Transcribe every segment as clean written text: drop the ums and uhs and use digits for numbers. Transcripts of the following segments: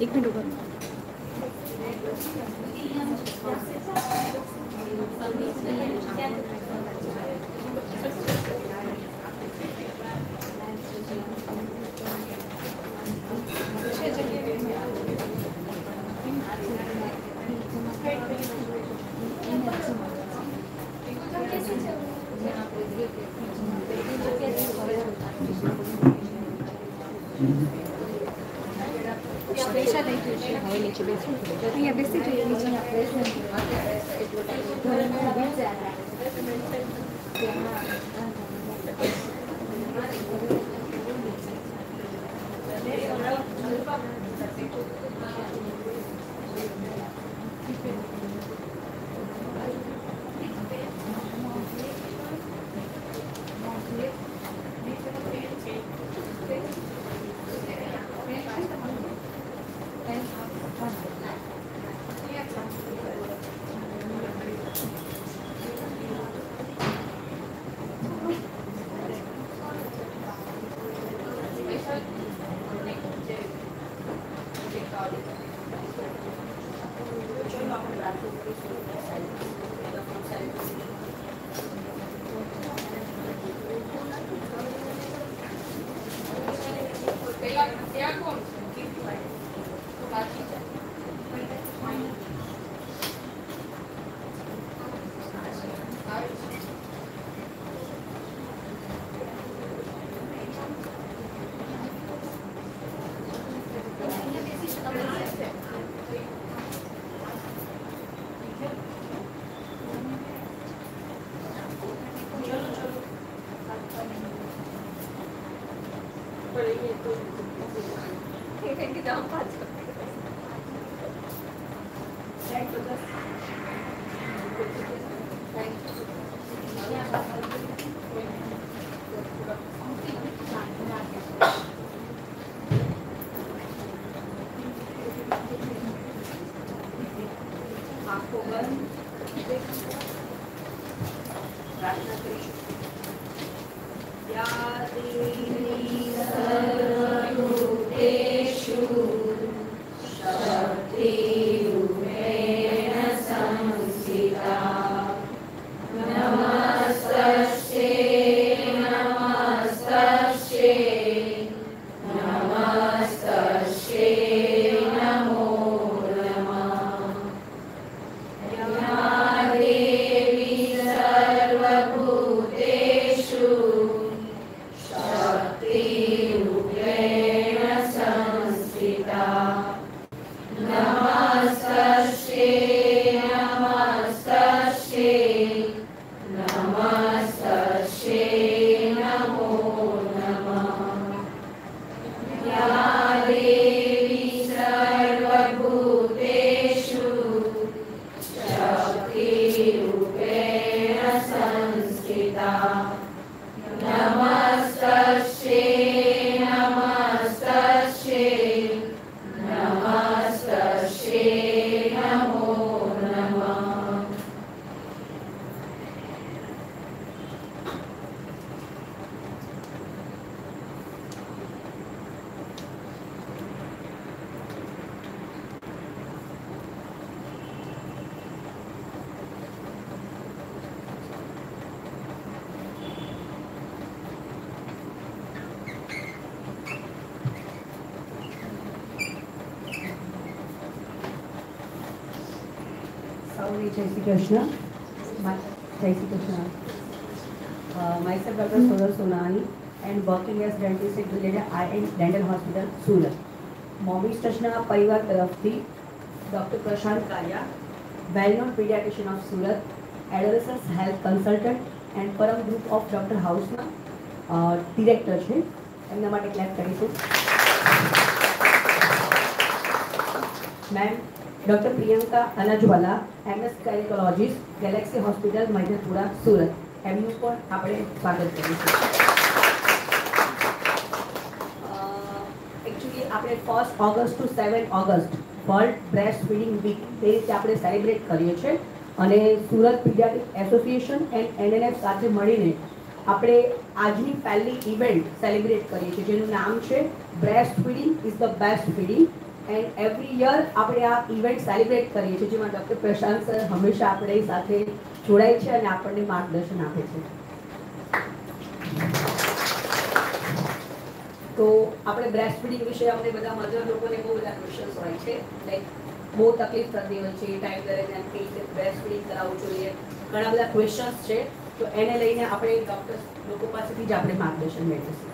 एक मिनट ऊपर नीचे बेसी Jai Shri Krishna. Jai Shri Krishna. Myself Dr. Sonal Sonani and working as dentist at Brigadier IN Dental Hospital, Surat. Mommy's Trashna Parivar Tarafthi, Dr. Prashant Kaya, well-known pediatrician of Surat, adolescent health consultant and Param group of Dr. Hausna, director છે. એમના માટે clap કરીશું. Ma'am doctor Priyanka Anajwala MS gynaecologist galaxy hospital Maidarpura Surat એમનું પણ આપણે સ્વાગત કરીશું. Actually આપણે 1 August to 7 August world breastfeeding week એ રીતે આપણે સેલિબ્રેટ કરીએ છીએ અને Surat paediatric association and NNF સાથે મળીને આપણે આજની પહેલી ઇવેન્ટ સેલિબ્રેટ કરીએ છીએ જેનું નામ છે breast feeding is the best feeding and every year આપણે આ ઇવેન્ટ સેલિબ્રેટ કરીએ છીએ, જેમાં ડૉક્ટર પ્રશાંત સર હંમેશા આપણી સાથે જોડાય છે અને આપણને માર્ગદર્શન આપે છે. તો આપણે બ્રેસ્ટ ફીડિંગ વિશે આપણે બધા મધર લોકોને બહુ બધા ક્વેશ્ચન્સ હોય છે, લાઈક બહુ તકલીફ થતી હોય છે ટાઈમ દરમિયાન કઈ રીતે બ્રેસ્ટ ફીડિંગ કરાવવું જોઈએ, ઘણા બધા ક્વેશ્ચન્સ છે. તો એને લઈને આપણે ડૉક્ટર લોકો પાસેથી જ આપણે માર્ગદર્શન મેળવીશું.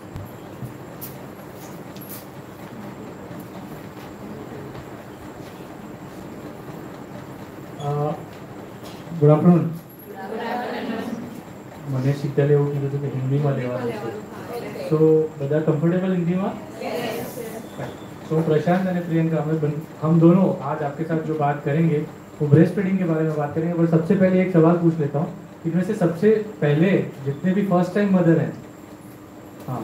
Good afternoon. મને શીતલે એવું કીધું હતું કે હિન્દીમાં લેવાનું છે, તો બધા कम्फर्टेबल हिंदी में? तो प्रशांत और प्रियंका हम दोनों आज आपके साथ जो बात करेंगे वो ब्रेस्ट फीडिंग के बारे में बात करेंगे. पर सबसे पहले एक सवाल पूछ लेता हूँ, इनमें से सबसे पहले जितने भी फर्स्ट टाइम मदर हैं, हाँ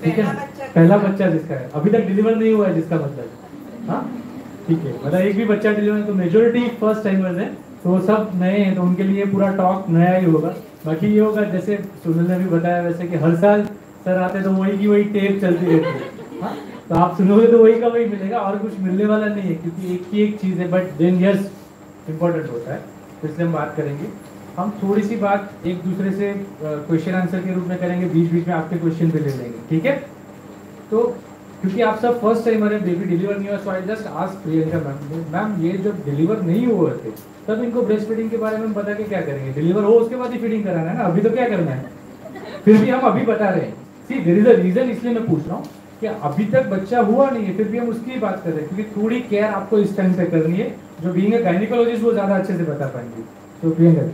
ठीक है, पहला बच्चा जिसका है, अभी तक डिलीवर नहीं हुआ है जिसका मतलब, हाँ ठीक है, मतलब एक भी बच्चा डिलीवर, तो मेजोरिटी फर्स्ट टाइमर्स हैं, तो सब नए हैं, तो उनके लिए पूरा टॉक नया ही होगा. बाकी ये होगा जैसे सुनील ने भी बताया वैसे कि हर साल सर आते तो वही की वही टेप चलती रहती है, हाँ तो आप सुनोगे तो वही का वही मिलेगा और कुछ मिलने वाला नहीं है, क्योंकि एक ही एक चीज़ है, बट देन यस इम्पोर्टेंट होता है, तो इसलिए हम बात करेंगे. हम थोड़ी सी बात एक दूसरे से क्वेश्चन आंसर के रूप में करेंगे, बीच बीच में आपके क्वेश्चन भी ले लेंगे, ठीक है. तो क्योंकि आप सब फर्स्ट टाइमर है, बेबी डिलीवर नहीं हुआ, so I just ask Priyanka ma'am ये जब डिलीवर नहीं हुए थे तब इनको ब्रेस्ट फीडिंग के बारे में बता के क्या करेंगे? डिलीवर हो उसके बाद ही फीडिंग कराना है ना, अभी तो क्या करना है? फिर भी हम अभी बता रहे हैं. सी देयर इज अ रीजन, इसलिए मैं पूछ रहा हूँ कि अभी तक बच्चा हुआ नहीं है, फिर भी हम उसकी बात कर रहे हैं, क्योंकि थोड़ी केयर आपको इस टाइम पे करनी है, जो बीइंग अ गायनेकोलॉजिस्ट वो ज्यादा अच्छे से बता पाएंगे. तो प्रियंका,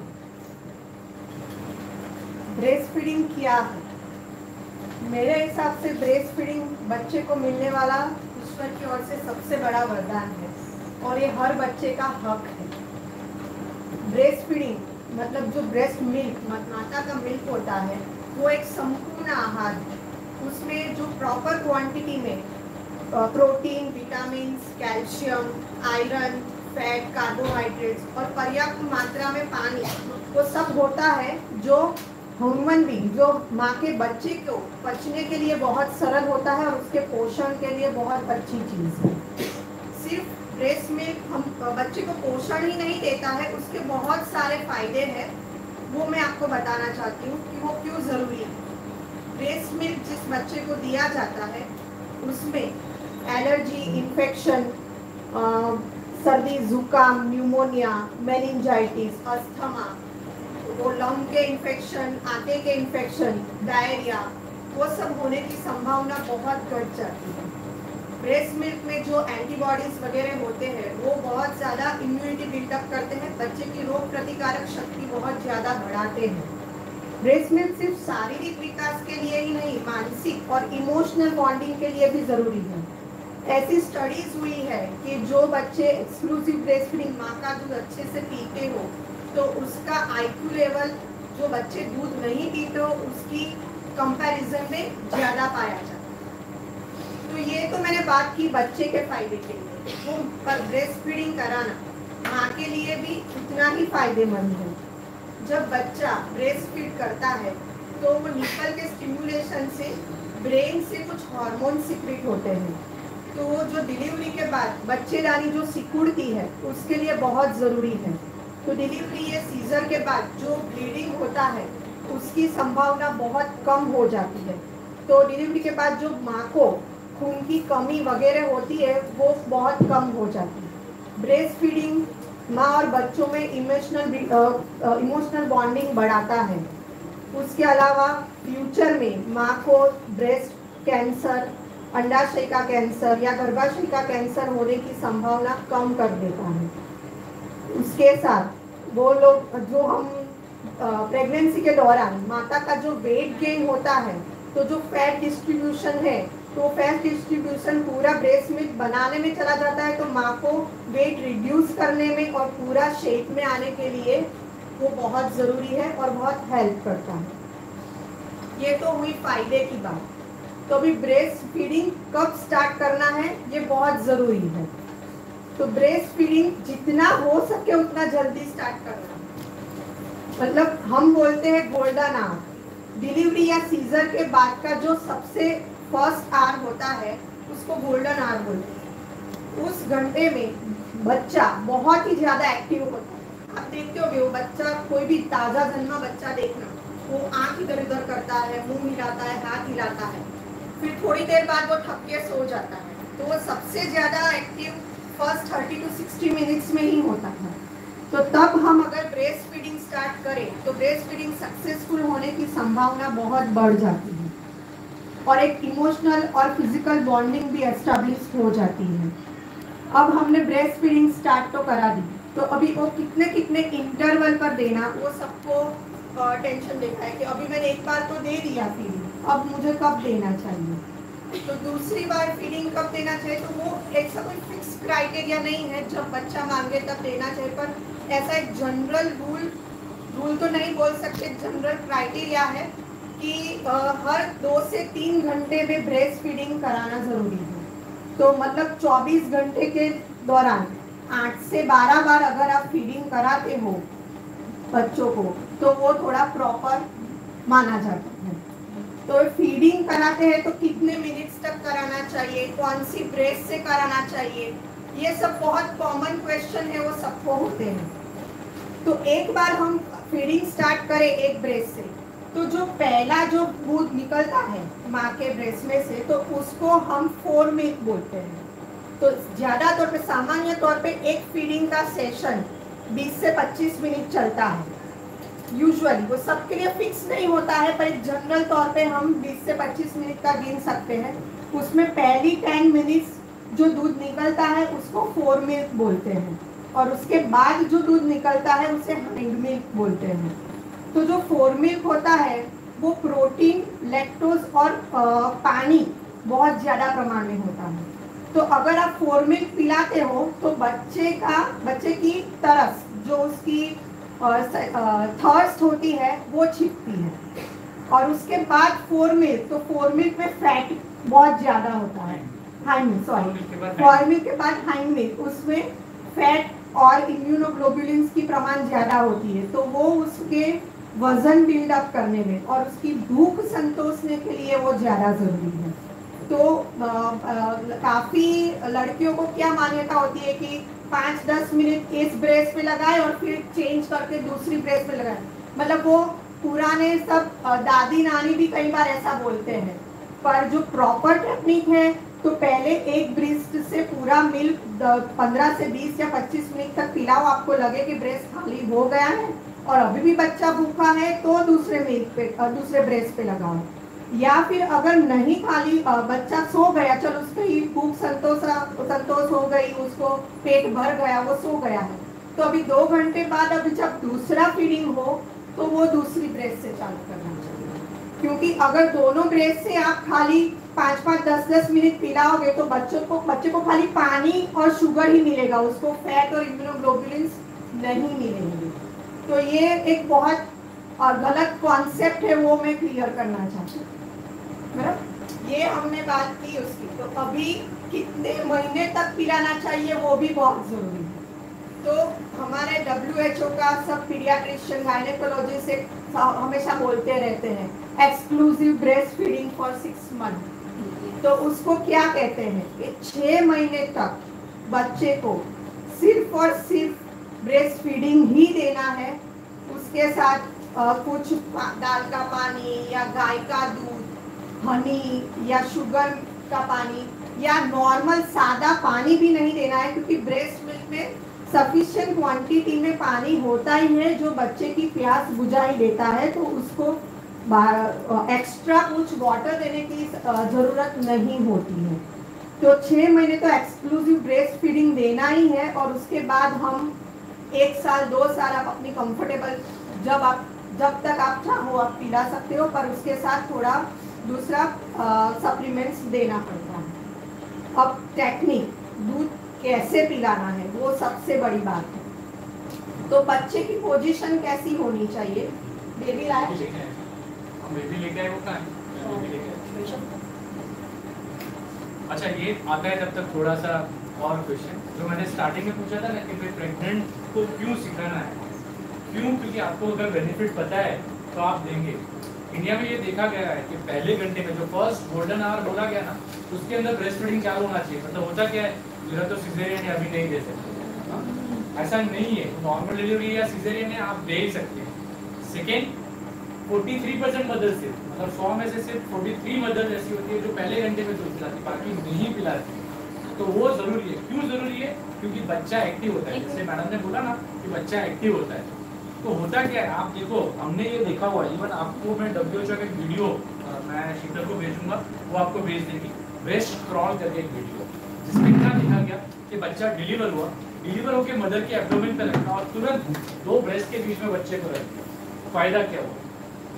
ब्रेस्ट फीडिंग क्या है? मेरे हिसाब से ब्रेस्ट फीडिंग बच्चे को मिलने वाला ईश्वर की ओर से सबसे बड़ा वरदान है और ये हर बच्चे का हक है. ब्रेस्ट फीडिंग मतलब जो ब्रेस्ट मिल्क माता का मिल्क होता है वो एक संपूर्ण आहार है. उसमें जो प्रॉपर क्वांटिटी में protein, vitamins, calcium, iron, fat, carbohydrates और पर्याप्त मात्रा में पानी, वो सब होता है जो ह्यूमन बीइंग, जो माँ के बच्चे को पचने के लिए बहुत सरल होता है और उसके पोषण के लिए बहुत अच्छी चीज़ है. सिर्फ ब्रेस्ट मिल्क हम बच्चे को पोषण ही नहीं देता है, उसके बहुत सारे फायदे हैं, वो मैं आपको बताना चाहती हूँ कि वो क्यों ज़रूरी है. ब्रेस्ट मिल्क जिस बच्चे को दिया जाता है उसमें एलर्जी, इन्फेक्शन, सर्दी, जुकाम, न्यूमोनिया, मेनिंजाइटिस, अस्थमा, वो लंग के इन्फेक्शन, आंतें के इन्फेक्शन, डायरिया, वो सब होने की संभावना बहुत घट जाती है. ब्रेस्ट मिल्क में जो एंटीबॉडीज वगैरह होते हैं वो बहुत ज़्यादा इम्यूनिटी बिल्डअप करते हैं, बच्चे की रोग प्रतिकारक शक्ति बहुत ज़्यादा बढ़ाते हैं. ब्रेस्ट मिल्क सिर्फ शारीरिक विकास के लिए ही नहीं, मानसिक और इमोशनल बॉन्डिंग के लिए भी ज़रूरी है. ऐसी स्टडीज हुई है कि जो बच्चे एक्सक्लूसिव ब्रेस्ट फीडिंग माँ का दूध अच्छे से पीते हो तो उसका IQ लेवल जो बच्चे दूध नहीं पीते हो उसकी कंपैरिजन में ज़्यादा पाया जाता है. तो ये तो मैंने बात की बच्चे के फायदे के लिए, वो पर ब्रेस्ट फीडिंग कराना माँ के लिए भी उतना ही फायदेमंद है. जब बच्चा ब्रेस्ट फीड करता है तो वो निपल के स्टिमुलेशन से ब्रेन से कुछ हार्मोन सिक्रेट होते हैं, तो वो जो डिलीवरी के बाद बच्चेदानी जो सिकुड़ती है उसके लिए बहुत ज़रूरी है. तो डिलीवरी या सीजर के बाद जो ब्लीडिंग होता है उसकी संभावना बहुत कम हो जाती है. तो डिलीवरी के बाद जो माँ को खून की कमी वगैरह होती है वो बहुत कम हो जाती है. ब्रेस्ट फीडिंग माँ और बच्चों में इमोशनल बॉन्डिंग बढ़ाता है. उसके अलावा फ्यूचर में माँ को ब्रेस्ट कैंसर, अंडाशय का कैंसर या गर्भाशय का कैंसर होने की संभावना कम कर देता है. उसके साथ वो लोग जो हम प्रेगनेंसी के दौरान माता का जो वेट गेन होता है, तो जो फैट डिस्ट्रीब्यूशन है, तो फैट डिस्ट्रीब्यूशन पूरा ब्रेस्ट मिल्क बनाने में चला जाता है, तो माँ को वेट रिड्यूस करने में और पूरा शेप में आने के लिए वो बहुत ज़रूरी है और बहुत हेल्प करता है. ये तो हुई फायदे की बात. तो अभी ब्रेस्ट फीडिंग कब स्टार्ट करना है ये बहुत ज़रूरी है. तो ब्रेस्ट फीडिंग जितना हो सके उतना जल्दी स्टार्ट करना है. मतलब हम बोलते हैं गोल्डन आवर, डिलीवरी या सीजर के बाद का जो सबसे फर्स्ट आवर होता है उसको गोल्डन आवर बोलते हैं। उस घंटे में बच्चा बहुत ही ज़्यादा एक्टिव होता है। आप देखते होगे वो बच्चा, कोई भी ताज़ा जन्मा बच्चा देखना, वो आँख इधर उधर करता है, मुंह हिलाता है, हाथ हिलाता है, फिर थोड़ी देर बाद वो थक के सो जाता है। तो वो सबसे ज़्यादा एक्टिव फर्स्ट 30 to 60 मिनट्स में ही होता है। तो तब हम अगर ब्रेस्ट फीडिंग स्टार्ट करें तो ब्रेस्ट फीडिंग सक्सेसफुल होने की संभावना बहुत बढ़ जाती है और एक इमोशनल और फिजिकल बॉन्डिंग भी एस्टेब्लिश हो जाती है। अब हमने ब्रेस्ट फीडिंग स्टार्ट तो करा दी, तो अभी वो कितने कितने इंटरवल पर देना, वो सबको टेंशन देता है कि अभी मैंने एक बार तो दे दिया फीडिंग, अब मुझे कब देना चाहिए, तो दूसरी बार फीडिंग कब देना चाहिए। तो वो ऐसा कोई फिक्स क्राइटेरिया नहीं है, जब बच्चा मांगे तब देना चाहिए, पर ऐसा एक जनरल रूल तो नहीं बोल सकते, जनरल क्राइटेरिया है कि हर 2 से 3 घंटे में ब्रेस्ट फीडिंग कराना ज़रूरी है। तो मतलब 24 घंटे के दौरान 8 से 12 बार अगर आप फीडिंग कराते हो बच्चों को, तो वो थोड़ा प्रॉपर माना जाता है। तो फीडिंग कराते हैं तो कितने मिनट्स तक कराना चाहिए, कौन सी ब्रेस्ट से कराना चाहिए, ये सब बहुत कॉमन क्वेश्चन है, वो सबको होते हैं। तो एक बार हम फीडिंग स्टार्ट करें एक ब्रेस्ट से, तो जो पहला जो दूध निकलता है माँ के ब्रेस्ट में से, तो उसको हम फोर मिल्क बोलते हैं। तो ज़्यादा तौर पे, सामान्य तौर पे एक फीडिंग का सेशन 20 से 25 मिनट चलता है यूजुअली। वो सबके लिए फिक्स नहीं होता है, पर जनरल तौर पे हम 20 से 25 मिनट का गिन सकते हैं। उसमें पहली 10 मिनट्स जो दूध निकलता है उसको फोर मिल्क बोलते हैं, और उसके बाद जो दूध निकलता है उसे हाइंड मिल्क बोलते हैं। तो जो फोर मिल्क होता है वो प्रोटीन, लैक्टोज और पानी बहुत ज़्यादा प्रमाण में होता है। तो अगर आप फोर मिल्क पिलाते हो तो बच्चे की तरस, जो उसकी थर्स्ट होती है वो छिपती है। और उसके बाद फोर मिल्क, तो फोर मिल्क में फैट बहुत ज़्यादा होता है, hind milk, sorry four milk के बाद हाइंड मिल्क, उसमें फैट और इम्यूनोग्लोबुलिन्स की प्रमाण ज़्यादा होती है। तो वो उसके वजन बिल्डअप करने में और उसकी भूख संतोषने के लिए वो ज़्यादा ज़रूरी है। तो काफ़ी लड़कियों को क्या मान्यता होती है कि 5-10 मिनट इस ब्रेस्ट पे लगाए और फिर चेंज करके दूसरी ब्रेस्ट पे लगाए। मतलब वो पुराने सब दादी नानी भी कई बार ऐसा बोलते हैं, पर जो प्रॉपर टेक्निक है तो पहले एक ब्रेस्ट से पूरा मिल्क 15 से 20 या 25 मिनट तक पिलाओ, आपको लगे कि ब्रेस्ट खाली हो गया है और अभी भी बच्चा भूखा है तो दूसरे मिल्क पे, दूसरे ब्रेस्ट पे लगाओ। या फिर अगर नहीं खाली बच्चा सो गया, चलो उसकी भूख संतोष हो गई, उसको पेट भर गया, वो सो गया है, तो अभी 2 घंटे बाद अभी जब दूसरा फीडिंग हो तो वो दूसरी ब्रेस्ट से चालू करना चाहिए। क्योंकि अगर दोनों ब्रेस्ट से आप खाली 5-5, 10-10 मिनट पिलाओगे तो बच्चे को खाली पानी और शुगर ही मिलेगा, उसको फैट और इम्यूनोग्लोबुलिन्स नहीं मिलेंगे। तो ये एक बहुत गलत कॉन्सेप्ट है, वो मैं क्लियर करना चाहती हूँ। ये हमने बात की उसकी। तो अभी कितने महीने तक पिलाना चाहिए वो भी बहुत जरूरी है। तो हमारे WHO का सब पीडियाट्रिशियन, गायनेकोलॉजिस्ट हमेशा बोलते रहते हैं exclusive breast feeding for 6 month. तो उसको क्या कहते हैं कि 6 महीने तक बच्चे को सिर्फ और सिर्फ ब्रेस्ट फीडिंग ही देना है। उसके साथ कुछ दाल का पानी या गाय का दूध, हनी या शुगर का पानी या नॉर्मल सादा पानी भी नहीं देना है, क्योंकि ब्रेस्ट मिल्क में सफिशिएंट क्वांटिटी में पानी होता ही है जो बच्चे की प्यास बुझा ही देता है। तो उसको एक्स्ट्रा कुछ वाटर देने की ज़रूरत नहीं होती है। तो 6 महीने तो एक्सक्लूसिव ब्रेस्ट फीडिंग देना ही है, और उसके बाद हम 1 साल 2 साल आप अपनी कंफर्टेबल, जब तक आप चाहो आप पिला सकते हो, पर उसके साथ थोड़ा दूसरा सप्लीमेंट्स देना पड़ता है। अब टेक्निक, दूध कैसे पिलाना है वो सबसे बड़ी बात है। तो बच्चे की पोजीशन कैसी होनी चाहिए? बेबी लाइक बेबी लेके आए वो कहाँ है? अच्छा, ये आता है तब तक थोड़ा सा और क्वेश्चन जो मैंने स्टार्टिंग में पूछा था ना कि भाई प्रेग्नेंट को क्यों सिखाना है, क्यों? क्योंकि आपको अगर बेनिफिट पता है तो आप देंगे। इंडिया में ये देखा गया है कि पहले घंटे में जो फर्स्ट गोल्डन आवर बोला गया ना, उसके अंदर ब्रेस्ट फीडिंग चालू होना चाहिए। मतलब होता क्या है, मेरा तो सिजेरियन है अभी नहीं दे सकते, हाँ? ऐसा नहीं है, नॉर्मल डिलीवरी या सिजेरियन है आप दे ही सकते हैं। सेकेंड, 43% मदर से, मतलब 100 में से सिर्फ 43 मदर ऐसी होती है जो पहले घंटे में दूध पिलाती, बाकी नहीं पिलाती। तो वो जरूरी है। क्यों जरूरी है? क्योंकि बच्चा एक्टिव होता है, जैसे मैडम ने बोला ना कि बच्चा एक्टिव होता है। तो होता क्या है, आप देखो, हमने ये देखा हुआ, इवन आपको मैं WHO का एक वीडियो मैं शीतल को भेजूंगा, वो आपको भेज देगी, ब्रेस्ट क्रॉल करके एक वीडियो, जिसमें क्या देखा गया कि बच्चा डिलीवर हुआ, डिलीवर होकर मदर के एब्डोमेन पे रखा और तुरंत 2 ब्रेस्ट के बीच में बच्चे को रख दिया। फायदा क्या हुआ?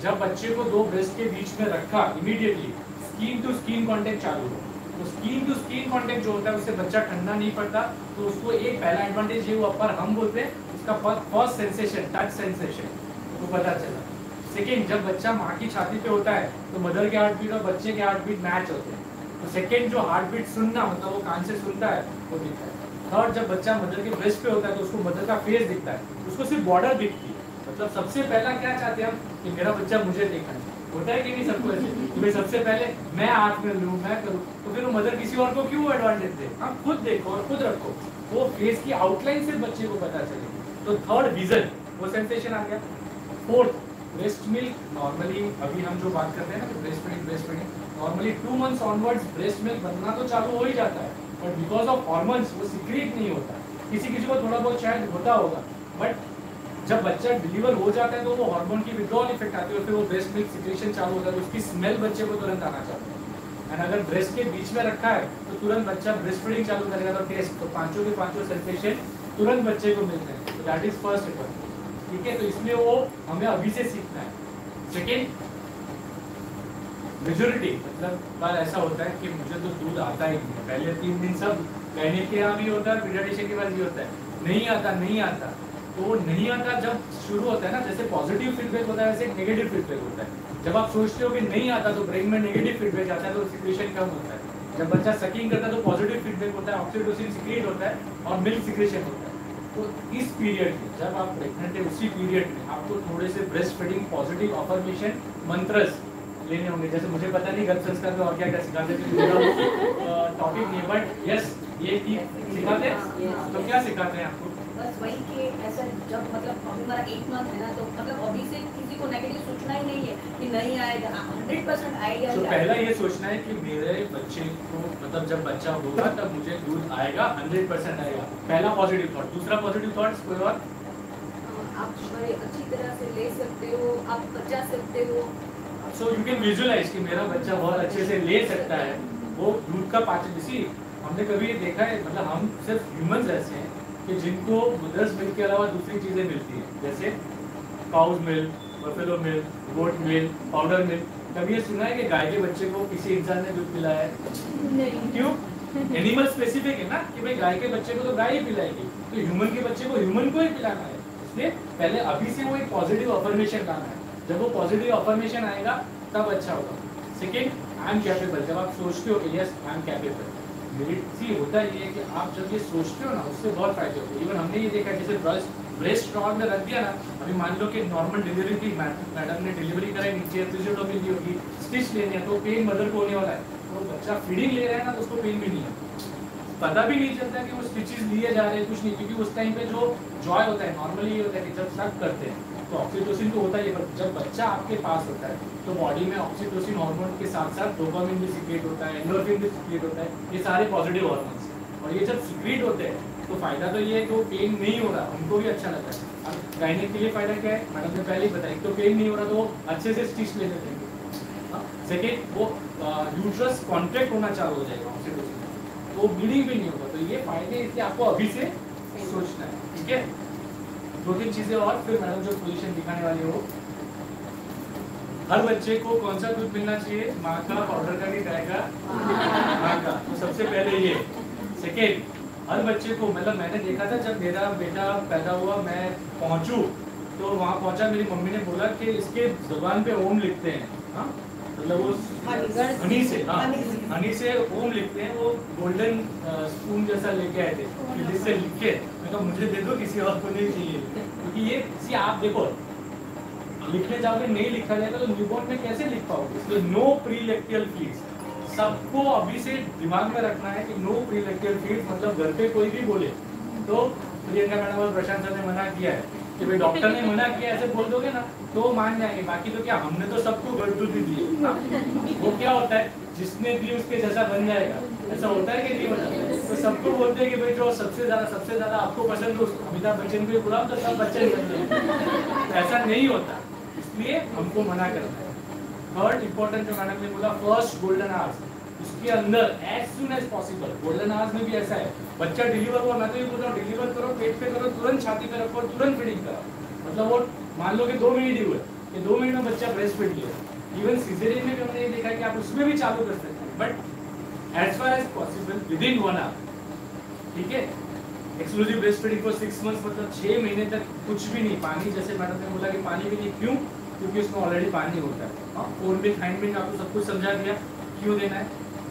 जब बच्चे को 2 ब्रेस्ट के बीच में रखा, immediately skin to skin contact चालू हुआ। तो स्किन टू स्किन कांटेक्ट जो होता है उससे बच्चा ठंडा नहीं पड़ता, तो उसको एक पहला एडवांटेज ये हुआ, पर हम बोलते हैं उसका फर्स्ट सेंसेशन, टच सेंसेशन वो पता चला। सेकेंड, जब बच्चा माँ की छाती पे होता है तो मदर के हार्ट बीट और बच्चे के हार्ट बीट मैच होते हैं, तो सेकेंड जो हार्ट बीट सुनना, मतलब वो कान से सुनता है, वो दिखता है। थर्ड, जब बच्चा मदर के ब्रेस्ट पे होता है तो उसको मदर का फेस दिखता है, उसको सिर्फ बॉर्डर दिखती है। मतलब सबसे पहला क्या चाहते हैं हम कि मेरा बच्चा मुझे देखना है, होता है कि नहीं सबको ऐसे कि भाई सबसे पहले मैं हाथ में लूँ, मैं करूँ, तो फिर वो मदर किसी और को क्यों एडवांटेज दे? आप खुद देखो और खुद रखो, वो फेस की आउटलाइन से बच्चे को पता चले। तो थर्ड, विजन, वो सेंसेशन आ गया। फोर्थ, ब्रेस्ट मिल्क, नॉर्मली अभी हम जो बात करते हैं ना breast feeding, normally 2 months onwards breast milk बनना तो चालू हो ही जाता है, बट बिकॉज ऑफ हॉर्मोन्स वो सीक्रेट नहीं होता। किसी किसी को थोड़ा बहुत शायद होता होगा, बट जब बच्चा डिलीवर हो जाता है तो वो हार्मोन की विड्रॉल इफेक्ट आती है और फिर वो ब्रेस्ट मिल्क सिक्रेशन चालू होता है, तो उसकी स्मेल बच्चे को तुरंत आना चाहता है। एंड अगर ब्रेस्ट के बीच में रखा है तो तुरंत बच्चा ब्रेस्ट फीडिंग चालू करेगा, तो टेस्ट, तो पांचों के पांचों सेंसेशन तुरंत बच्चे को मिलते हैं। तो दैट इज फर्स्ट स्टेप, ठीक है? तो इसमें वो हमें अभी से सीखना है। सेकेंड, मेजोरिटी, मतलब बार ऐसा होता है कि मुझे तो दूध आता ही नहीं, पहले 3 दिन सब कहने के यहाँ भी होता है, पीडियाट्रिशियन के पास भी होता है, नहीं आता। तो वो नहीं आता जब शुरू होता है ना, जैसे पॉजिटिव फीडबैक होता है वैसे एक नेगेटिव फीडबैक होता है। जब आप सोचते हो कि नहीं आता तो ब्रेन में नेगेटिव फीडबैक आता है, तो सिक्रेशन कम होता है। जब बच्चा सकिंग करता है तो पॉजिटिव फीडबैक होता है, ऑक्सीटोसिन सिक्रेट होता है और मिल्क सिक्रेशन होता है। तो इस पीरियड में जब आप प्रेग्नेंट है, उसी पीरियड में आपको थोड़े से ब्रेस्ट फीडिंग पॉजिटिव अफर्मेशन मंत्रस लेने होंगे। जैसे मुझे पता नहीं गर्भ संस्कार में और क्या क्या सिखाते हैं, टॉपिक नहीं, बट यस ये सिखाते हैं। तो क्या सिखाते हैं आपको? बस वही कि ऐसा जब मतलब अभी हमारा 8 मंथ है ना, तो मतलब अभी से किसी को नेगेटिव सोचना ही नहीं है कि नहीं आएगा, 100% आएगा। तो पहला ये सोचना है कि मेरे बच्चे को, मतलब जब बच्चा होगा तब मुझे दूध आएगा, 100% आएगा, पहला पॉजिटिव थॉट। दूसरा पॉजिटिव थॉट्स कोई और? आप अच्छी तरह से ले सकते हो, आप बचा सकते हो। सो यू कैन विजुअलाइज कि मेरा बच्चा बहुत अच्छे से ले सकता है, वो दूध का पाचन। इसी हमने कभी ये देखा है, मतलब हम सिर्फ ह्यूमंस ऐसे हैं कि जिनको मदर्स मिल्क के अलावा दूसरी चीजें मिलती हैं, जैसे cow's milk, buffalo milk, goat milk, powder milk. कभी ये सुना है कि गाय के बच्चे को किसी इंसान ने दूध पिलाया है? नहीं। क्यों? एनिमल स्पेसिफिक है ना कि भाई गाय के बच्चे को तो गाय ही पिलाएगी, तो ह्यूमन के बच्चे को ह्यूमन को ही पिलाना है। इसलिए पहले अभी से वो एक पॉजिटिव अफर्मेशन लाना है। जब वो पॉजिटिव अफर्मेशन आएगा तब अच्छा होगा। Second, I am capable. जब आप सोचते हो कि यस आई एम कैपेबल, मेरी होता ये है कि आप जब ये सोचते हो ना, उससे बहुत फायदे होते हैं। इवन हमने ये देखा जैसे ब्रेस्ट क्रॉल में रख दिया ना, अभी मान लो कि नॉर्मल डिलीवरी थी, मैडम ने डिलीवरी कराई, नीचे फिजियोटोमी दी होगी, स्टिच लेनी है, तो पेन मदर को होने वाला है। तो बच्चा फीडिंग ले रहा है ना, तो उसको पेन भी नहीं है, पता भी नहीं चलता कि वो स्टिचेस लिए जा रहे हैं, कुछ नहीं, क्योंकि उस टाइम पे जो जॉय होता है, नॉर्मली ये होता है कि जब सक करते हैं तो ऑक्सीटोसिन तो होता ही है, पर जब बच्चा आपके पास होता है तो बॉडी में ऑक्सीटोसिन हार्मोन के साथ साथ डोपामिन भी सीक्रेट होता है, एंडोर्फिन भी सीक्रेट होता है, ये सारे पॉजिटिव हार्मोन्स हैं। और ये जब सीक्रेट होते हैं तो फायदा तो ये है कि वो पेन नहीं हो रहा, उनको भी अच्छा लगता है। अब गायनेक के लिए फायदा क्या है, मैडम ने पहले ही बताया, तो पेन नहीं हो रहा तो वो अच्छे से स्टिच ले लेते हैं। सेकेंड, वो यूट्रस कॉन्ट्रैक्ट होना चालू हो जाएगा ऑक्सीटोसिन, तो ब्लीडिंग भी नहीं होगा। तो ये फायदे इसलिए आपको अभी से सोचना है, ठीक है? 2-3 चीजें और, फिर मैडम जो पोजीशन दिखाने वाली हो। हर बच्चे को कौन सा दूध मिलना चाहिए, माँ का, पाउडर का कि गाय का? माँ का। तो सबसे पहले ये। सेकेंड, हर बच्चे को, मतलब मैंने देखा था जब मेरा बेटा पैदा हुआ, मैं पहुंचूं तो वहाँ पहुंचा, मेरी मम्मी ने बोला कि इसके जुबान पे ओम लिखते हैं, हाँ, मतलब वो हनी से, हाँ, हनी से ओम लिखते हैं। वो गोल्डन स्पून जैसा लेके आए थे कि जिससे लिखे, मैं कहा मुझे दे दो, किसी और को नहीं चाहिए, क्योंकि ये आप देखो, लिखने जाओगे नहीं लिखा जाएगा तो न्यूबॉर्न में कैसे लिख पाओगे? इसलिए नो प्रीलेक्टियल फीड्स सबको अभी से दिमाग में रखना है कि नो प्रीलेक्टियल फीड्स मतलब घर पे कोई भी बोले तो प्रियंका मैडम और प्रशांत सर ने मना किया है कि भाई डॉक्टर ने मना किया ऐसे बोल दोगे ना तो मान जाएंगे, बाकी तो क्या हमने तो सबको गलत भी दी है। वो क्या होता है जिसने दी उसके जैसा बन जाएगा, ऐसा होता है कि नहीं होता? तो सबको बोलते हैं कि भाई जो सबसे ज्यादा आपको पसंद हो अमिताभ बच्चन को बुलाओ तो सब बच्चन बन जाएंगे, तो ऐसा नहीं होता, इसलिए हमको मना करना है। थर्ड इंपॉर्टेंट जो मैडम ने बोला फर्स्ट गोल्डन आवर्स, उसके अंदर as soon as possible. Golden hours में भी ऐसा है बच्चा डिलीवर हुआ, मैं तो ये बोल रहा हूँ डिलीवर करो, पेट पे करो, तुरंत छाती पे रखो, तुरंत फीडिंग करो। मतलब वो मान लो कि 2 मिनट ही हुए कि 2 मिनट में बच्चा ब्रेस्ट फीड लिया। इवन सिजेरियन में भी हमने ये देखा कि आप उसमें भी चालू कर सकते हैं, but as far as possible within 1 hour, ठीक है। Exclusive breast feeding for 6 months मतलब 6 महीने तक कुछ भी नहीं, पानी जैसे मैडम ने बोला कि पानी भी नहीं, क्यों? क्योंकि उसमें ऑलरेडी पानी होता है। फोन में हाइंड में आपको सब कुछ समझा दिया क्यों देना है।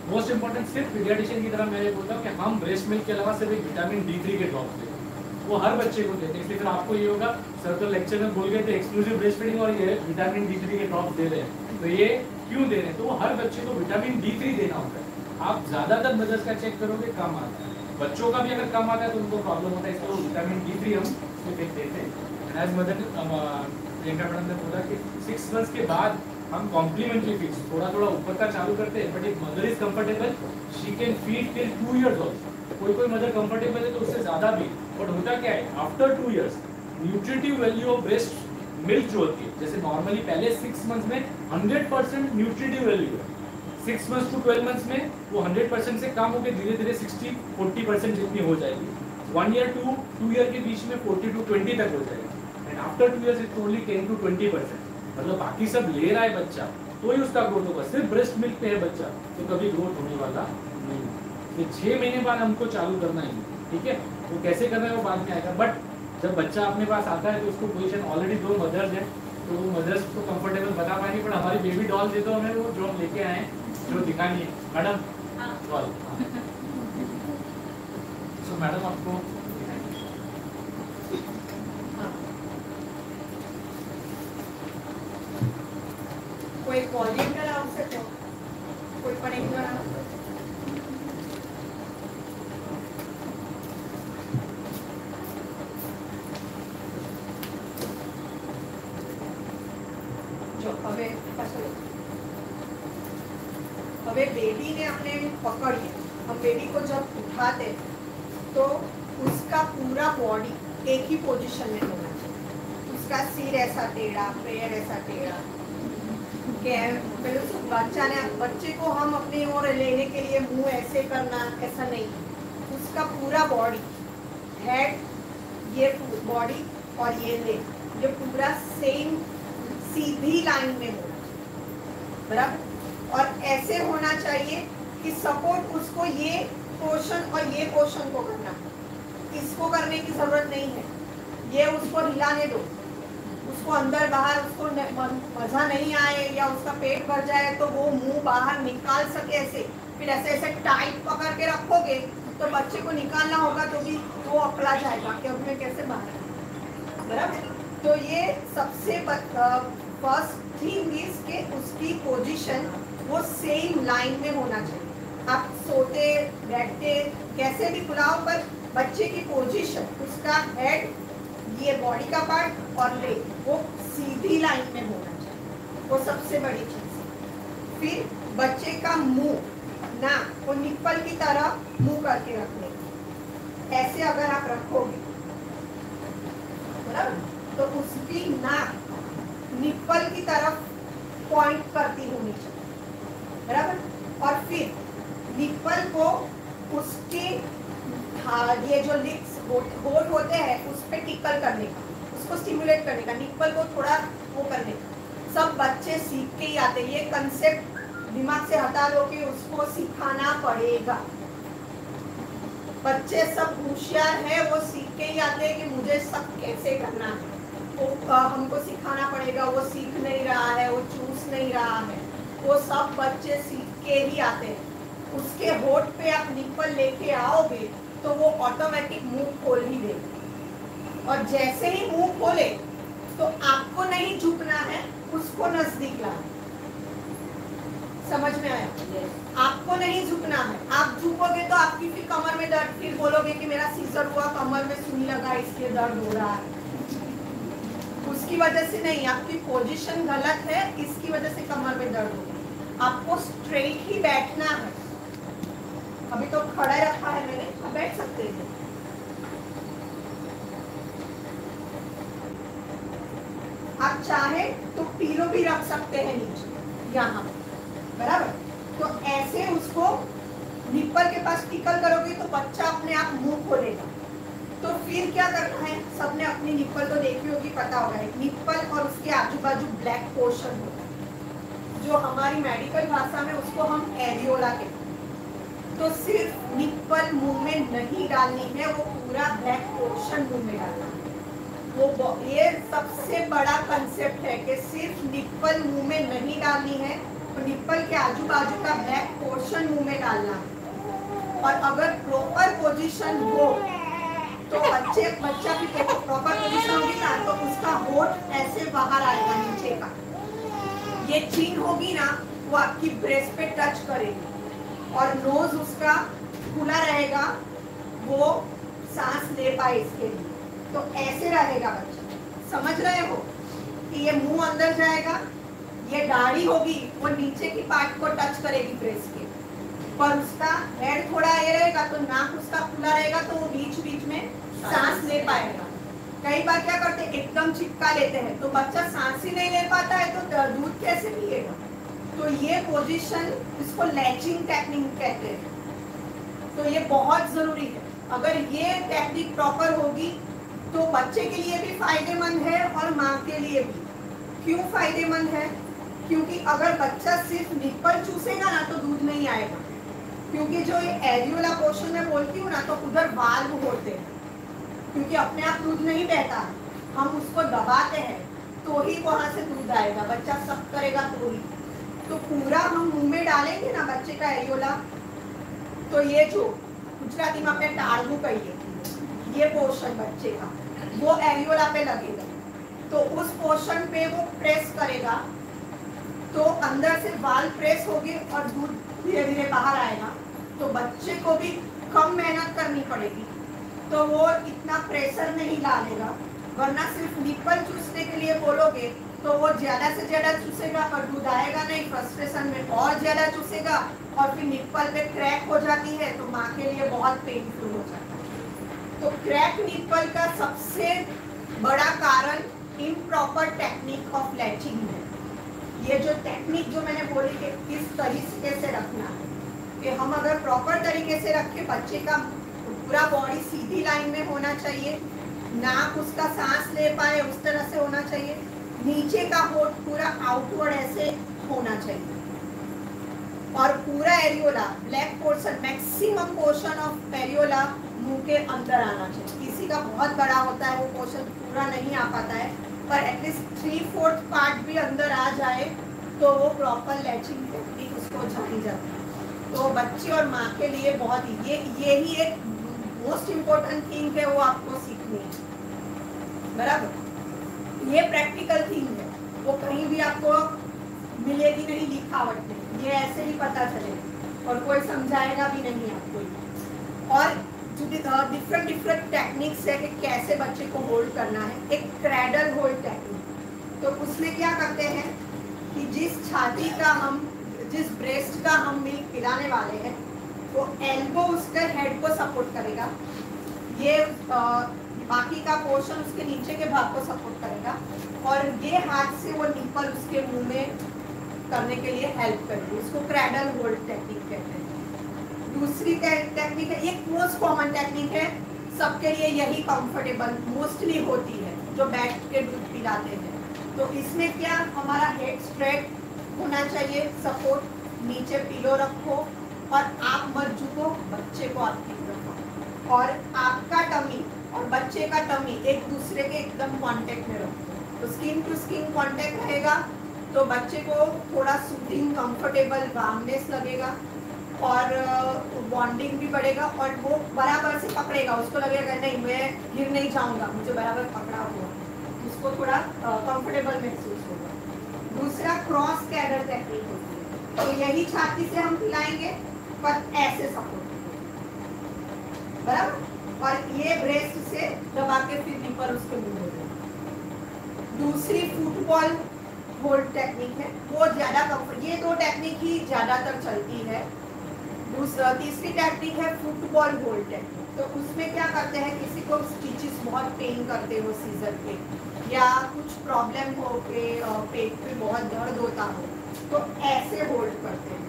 मोस्ट इंपॉर्टेंट सिर्फ पीडियाट्रिशियन की तरह मैं ये बोलता हूँ कि हम ब्रेस्ट मिल्क के अलावा सिर्फ एक विटामिन D3 के ड्रॉप्स देते हैं, वो हर बच्चे को देते हैं। इसलिए फिर आपको ये होगा सर तो लेक्चर में बोल गए थे एक्सक्लूसिव ब्रेस्ट फीडिंग और ये विटामिन D3 के ड्रॉप्स दे रहे हैं, तो ये क्यों दे रहे हैं? तो वो हर बच्चे को विटामिन D3 देना होता है। आप ज्यादातर मदर्स का चेक करोगे कम आता है, बच्चों का भी अगर कम आता है तो उनको प्रॉब्लम होता है, इसलिए विटामिन D3 हम सिर्फ देते हैं। एज मदर प्रियंका मैडम ने बोला कि 6 मंथ्स के बाद हम कॉम्प्लीमेंट्री फीड्स थोड़ा ऊपर का चालू करते हैं, but if mother is comfortable she can feed till 2 years also. कोई मदर कंफर्टेबल है तो उससे ज्यादा भी, बट होता क्या है after 2 years nutritive value of breast milk जो होती है, जैसे नॉर्मली पहले 6 मंथ्स में 100% न्यूट्रिटिव वैल्यू है, 6 मंथ्स टू 12 मंथ्स में वो 100% से कम होकर धीरे धीरे 60-40% जितनी हो जाएगी। 1 ईयर टू 2 ईयर के बीच में 40 to 20 तक हो जाएगा, and after 2 years it's only 10 to 20%। मतलब बाकी सब ले रहा है बच्चा तो ही उसका ग्रोथ होगा, सिर्फ ब्रेस्ट मिल्क पे है बच्चा तो कभी ग्रोथ होने वाला नहीं। तो 6 महीने बाद हमको चालू करना है, ठीक है। वो कैसे करना है वो बाद में आएगा, बट जब बच्चा अपने पास आता है तो उसको पोजीशन ऑलरेडी 2 मदर्स है तो वो मदर्स को कंफर्टेबल बता पाएंगे, पर हमारी बेबी डॉल दे दो हमें, वो जो हम लेके आए जो दिखानी है मैडम डॉल। सो मैडम आपको कोई वॉल्यूम का नाम से कोई पढ़ेंगे ना? जो हमें बेबी ने अपने पकड़ लिया, हम बेबी को जब उठाते तो उसका पूरा बॉडी एक ही पोजीशन में होना चाहिए, उसका सिर ऐसा टेढ़ा, पैर ऐसा टेढ़ा, बच्चे को हम अपनी ओर लेने के लिए मुंह ऐसे करना, ऐसा नहीं, उसका पूरा बॉडी, हेड, ये बॉडी और ये लेग, ये पूरा सेम सीधी लाइन में होना चाहिए, बराबर। और ऐसे होना चाहिए कि सपोर्ट उसको ये पोर्शन और ये पोर्शन को करना, इसको करने की जरूरत नहीं है, ये उसको हिलाने दो, उसको अंदर बाहर उसको मजा नहीं आए या उसका पेट भर जाए तो वो मुंह बाहर निकाल सके ऐसे, फिर ऐसे ऐसे टाइट पकड़ के रखोगे तो बच्चे को निकालना होगा तो भी वो अकड़ा जाएगा कि अब मैं कैसे बाहर, बराबर। तो ये सबसे फर्स्ट थिंग इज कि उसकी पोजीशन वो सेम लाइन में होना चाहिए। आप सोते बैठते कैसे भी बुलाओ, पर बच्चे की पोजीशन, उसका हेड, ये बॉडी का पार्ट और लेग वो सीधी लाइन में होना चाहिए, वो सबसे बड़ी चीज है। फिर बच्चे का मुंह ना वो निप्पल की तरह मुंह करके रखने, ऐसे अगर आप रखोगे बराबर तो उसकी नाक निप्पल की तरफ पॉइंट करती होनी चाहिए, बराबर। और फिर निप्पल को उसके ये जो लिप्स होठ होते हैं उस पे टिकल करने का, उसको स्टिमुलेट करने का, निप्पल को थोड़ा वो करने का। सब बच्चे सीख के ही आते, ये कंसेप्ट दिमाग से हटा लो कि उसको सिखाना पड़ेगा। बच्चे सब होशियार है, वो सीख के ही आते हैं कि मुझे सब कैसे करना है, तो हमको सिखाना पड़ेगा। वो सीख नहीं रहा है, वो चूस नहीं रहा है, वो सब बच्चे सीख के ही आते हैं। उसके होठ पे आप निप्पल लेके आओगे तो वो ऑटोमेटिक मुंह खोल ही देगा, और जैसे ही मुंह खोले तो आपको नहीं झुकना है, उसको नजदीक लाना। समझ में आया? आपको नहीं झुकना है। आप झुकोगे तो आपकी फिर कमर में दर्द, फिर बोलोगे कि मेरा सीजर हुआ, कमर में सुई लगा, इसलिए दर्द हो रहा है। उसकी वजह से नहीं, आपकी पोजीशन गलत है, इसकी वजह से कमर में दर्द होगा। आपको स्ट्रेट ही बैठना है। अभी तो खड़ा रखा है मैंने, अब बैठ सकते हैं। आप चाहे तो पीलो भी रख सकते हैं नीचे यहाँ, बराबर। तो ऐसे उसको निप्पल के पास टिकल करोगे तो बच्चा अपने आप मुंह खोलेगा। तो फिर क्या करना है, सबने अपनी निप्पल तो देखी होगी, पता होगा। निप्पल और उसके आजू बाजू ब्लैक पोर्शन होता है, जो हमारी मेडिकल भाषा में उसको हम एरियोला कहते हैं। तो सिर्फ निप्पल मुंह में नहीं डालनी है, वो पूरा ब्लैक पोर्शन मुंह में डालना है। वो ये सबसे बड़ा कंसेप्ट है कि सिर्फ निप्पल मुंह में नहीं डालनी है, तो निप्पल के आजू बाजू का ब्लैक पोर्शन मुंह में डालना है। और अगर प्रॉपर पोजीशन हो तो बच्चा की प्रॉपर पोजीशन होगी ना, तो उसका होठ ऐसे बाहर आएगा नीचे का। ये चीन होगी ना, वो आपकी ब्रेस्ट पे टच करेगी और नोज उसका खुला रहेगा, वो सांस ले पाए इसके लिए। तो ऐसे रहेगा बच्चा। समझ रहे हो कि ये मुंह अंदर जाएगा, ये दाढ़ी होगी वो नीचे की पार्ट को टच करेगी ब्रेस्ट के, पर उसका हेड थोड़ा ये रहेगा, तो नाक उसका खुला रहेगा, तो वो बीच बीच में सांस ले पाएगा। कई बार क्या करते हैं, एकदम चिपका लेते हैं, तो बच्चा सांस ही नहीं ले पाता है, तो दूध कैसे पिएगा। तो ये पोजीशन, इसको लैचिंग टेक्निक कहते हैं। तो ये बहुत जरूरी है। अगर ये टेक्निक प्रॉपर होगी तो बच्चे के लिए भी फायदेमंद है और माँ के लिए भी। क्यों फायदेमंद है? क्योंकि अगर बच्चा सिर्फ निप्पल चूसेगा ना, तो दूध नहीं आएगा। क्योंकि जो ये एरियोला पोर्शन में बोलती हूँ ना, तो उधर वाल्व होते हैं, क्योंकि अपने आप दूध नहीं बहता, हम उसको दबाते हैं तो ही वहां से दूध आएगा। बच्चा सब करेगा तो ही। तो पूरा हम मुंह में डालेंगे ना बच्चे का एरियोला, तो ये जो गुजराती में अपने टाड़गू कहिए, ये पोर्शन बच्चे का वो एरियोला पे लगेगा। तो उस पोर्शन पे वो प्रेस करेगा, तो अंदर से वाल प्रेस होगी और दूध धीरे धीरे बाहर आएगा। तो बच्चे को भी कम मेहनत करनी पड़ेगी, तो वो इतना प्रेशर नहीं डालेगा। वरना सिर्फ निप्पल चूसने के लिए बोलोगे तो वो ज्यादा से ज्यादा चूसेगा, पर दूध आएगा नहीं। फ्रस्ट्रेशन में और ज्यादा चूसेगा और फिर निप्पल पे क्रैक हो जाती है, तो माँ के लिए बहुत पेनफुल हो जाता है। तो क्रैक निप्पल का सबसे बड़ा कारण इम्प्रॉपर टेक्निक ऑफ लैचिंग है। ये जो टेक्निक जो मैंने बोली कि किस तरीके से रखना है, कि हम अगर प्रॉपर तरीके से रखें, बच्चे का पूरा बॉडी सीधी लाइन में होना चाहिए, नाक उसका सांस ले पाए उस तरह से होना चाहिए, नीचे का होठ पूरा आउटवर्ड ऐसे होना चाहिए, और पूरा areola black portion, maximum portion of areola मुंह के अंदर आना चाहिए। किसी का बहुत बड़ा होता है, वो पोर्शन पूरा नहीं आ पाता है, पर एटलीस्ट 3/4 पार्ट भी अंदर आ जाए तो वो प्रॉपर लैचिंग टेक्निक उसको जानी जाती है। तो बच्चे और माँ के लिए बहुत ही यही एक मोस्ट इम्पोर्टेंट थिंग है, वो आपको सीखनी है, बराबर। ये प्रैक्टिकल थिंग है, वो कहीं भी आपको मिलेगी नहीं लिखावट में, ये ऐसे ही पता चलेगा और कोई समझाएगा भी नहीं आपको। और डिफरेंट टेक्निक्स है कि कैसे बच्चे को होल्ड करना है। एक क्रैडल होल्ड टेक्निक, तो उसमें क्या करते हैं कि जिस छाती का हम, जिस ब्रेस्ट का हम मिल्क पिलाने वाले हैं, वो एल्बो उसके हेड को सपोर्ट करेगा, ये बाकी का पोर्शन उसके नीचे के भाग को सपोर्ट करेगा, और ये हाथ से वो निप्पल उसके मुंह में करने के लिए हेल्प करेगी। इसको क्रैडल होल्ड टेक्निक कहते हैं। दूसरी टेक्निक है, एक मोस्ट कॉमन टेक्निक है, सबके लिए यही कंफर्टेबल मोस्टली होती है, जो बैठ के दूध पिलाते हैं। तो इसमें क्या, हमारा हेड स्ट्रेट होना चाहिए, सपोर्ट नीचे पिलो रखो और आप मत झुको, बच्चे को आप ठीक रखो, और आपका टमी और बच्चे का टमी एक दूसरे के एकदम कांटेक्ट में रखो। तो स्किन टू स्किन कांटेक्ट रहेगा, तो बच्चे को थोड़ा सूदिंग, कंफर्टेबल, वार्मनेस लगेगा और बॉन्डिंग भी बढ़ेगा, और वो बराबर से पकड़ेगा, उसको लगेगा नहीं मैं गिर नहीं जाऊंगा, मुझे बराबर पकड़ा हुआ। उसको थोड़ा कंफर्टेबल महसूस होगा। दूसरा क्रॉस कैडर टेक्निक होती है, तो यही छाती से हम पिलाएंगे पर ऐसे सपोर्ट, बराबर, और ये ब्रेस्ट से दबा के फिर निपल उसके मुंह में। दूसरी फुटबॉल होल्ड टेक्निक है, वो ज्यादा कंफर्ट, ये दो टेक्निक ही ज्यादातर चलती है। तीसरी टेक्निक है फुटबॉल होल्ड टेक्निक, तो उसमें क्या करते हैं, किसी को स्टिचेस बहुत पेन करते हो सीजर पे, या कुछ प्रॉब्लम हो के पेट पे बहुत दर्द होता हो, तो ऐसे होल्ड करते हैं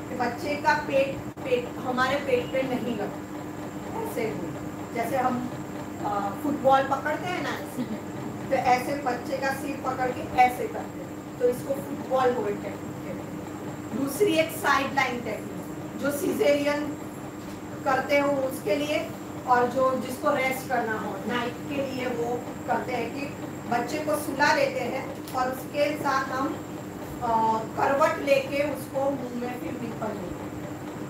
कि बच्चे का पेट हमारे पेट पे नहीं लगता, ऐसे होल्ड, जैसे हम फुटबॉल पकड़ते हैं ना, तो ऐसे बच्चे का सिर पकड़ के ऐसे करते हैं, तो इसको फुटबॉल होल्ड टेक्निक कहते हैं। दूसरी एक साइड लाइन टेक्निक, जो सिजेरियन करते हो उसके लिए, और जो जिसको रेस्ट करना हो नाइट के लिए, वो करते हैं कि बच्चे को सुला देते हैं और उसके साथ हम करवट लेके उसको मुंह में फिर निपल देते हैं।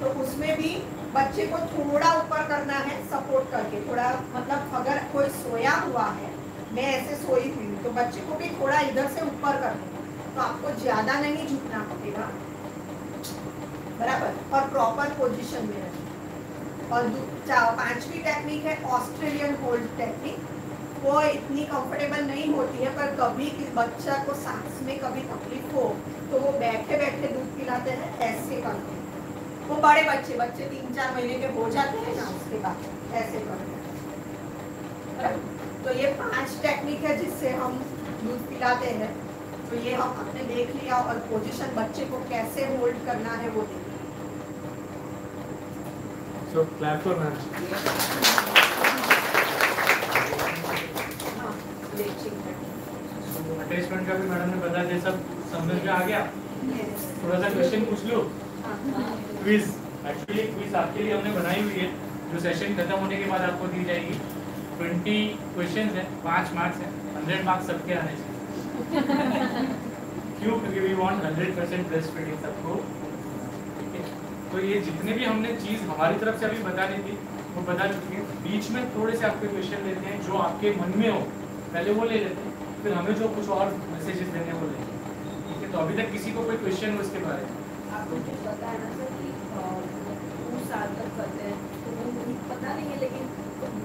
तो उसमें भी बच्चे को थोड़ा ऊपर करना है, सपोर्ट करके थोड़ा, मतलब अगर कोई सोया हुआ है, मैं ऐसे सोई हुई हूँ, तो बच्चे को भी थोड़ा इधर से ऊपर करना है, तो आपको ज्यादा नहीं झुकना पड़ेगा, बराबर, और प्रॉपर पोजीशन में रहना। और पांचवी टेक्निक है ऑस्ट्रेलियन होल्ड टेक्निक, वो इतनी कंफर्टेबल नहीं होती है, पर कभी बच्चा को सांस में कभी तकलीफ हो तो वो बैठे बैठे दूध पिलाते हैं, ऐसे करते हैं। वो बड़े बच्चे 3-4 महीने के हो जाते हैं ना, उसके बाद ऐसे करते हैं। तो ये 5 टेक्निक है जिससे हम दूध पिलाते हैं। तो ये हम आपने देख लिया, और पोजीशन बच्चे को कैसे होल्ड करना है वो देख लिया। So clap for ma'am. Attachment का भी मैडम ने बता दिया, सब समझ में आ गया। थोड़ा सा क्वेश्चन पूछ लो, क्विज, एक्चुअली क्विज आपके लिए हमने बनाई हुई है, जो सेशन खत्म होने के बाद आपको दी जाएगी। 20 क्वेश्चन है, 5 मार्क्स है, 100 मार्क्स सबके आने चाहिए। क्यों? क्योंकि वी वांट 100% ब्रेस्ट फीडिंग सबको। तो ये जितने भी हमने चीज़ हमारी तरफ से अभी बता दी थी वो बता चुके हैं। बीच में थोड़े से आपके क्वेश्चन लेते हैं जो आपके मन में हो, पहले वो ले लेते हैं, फिर हमें जो कुछ और मैसेजेस देने वो लेते हैं। ठीक है, तो अभी तक किसी को कोई क्वेश्चन हो इसके बारे में? आपने जो बताया ना सर कि 2 साल तक करते हैं, तो वो मुझे पता नहीं है, लेकिन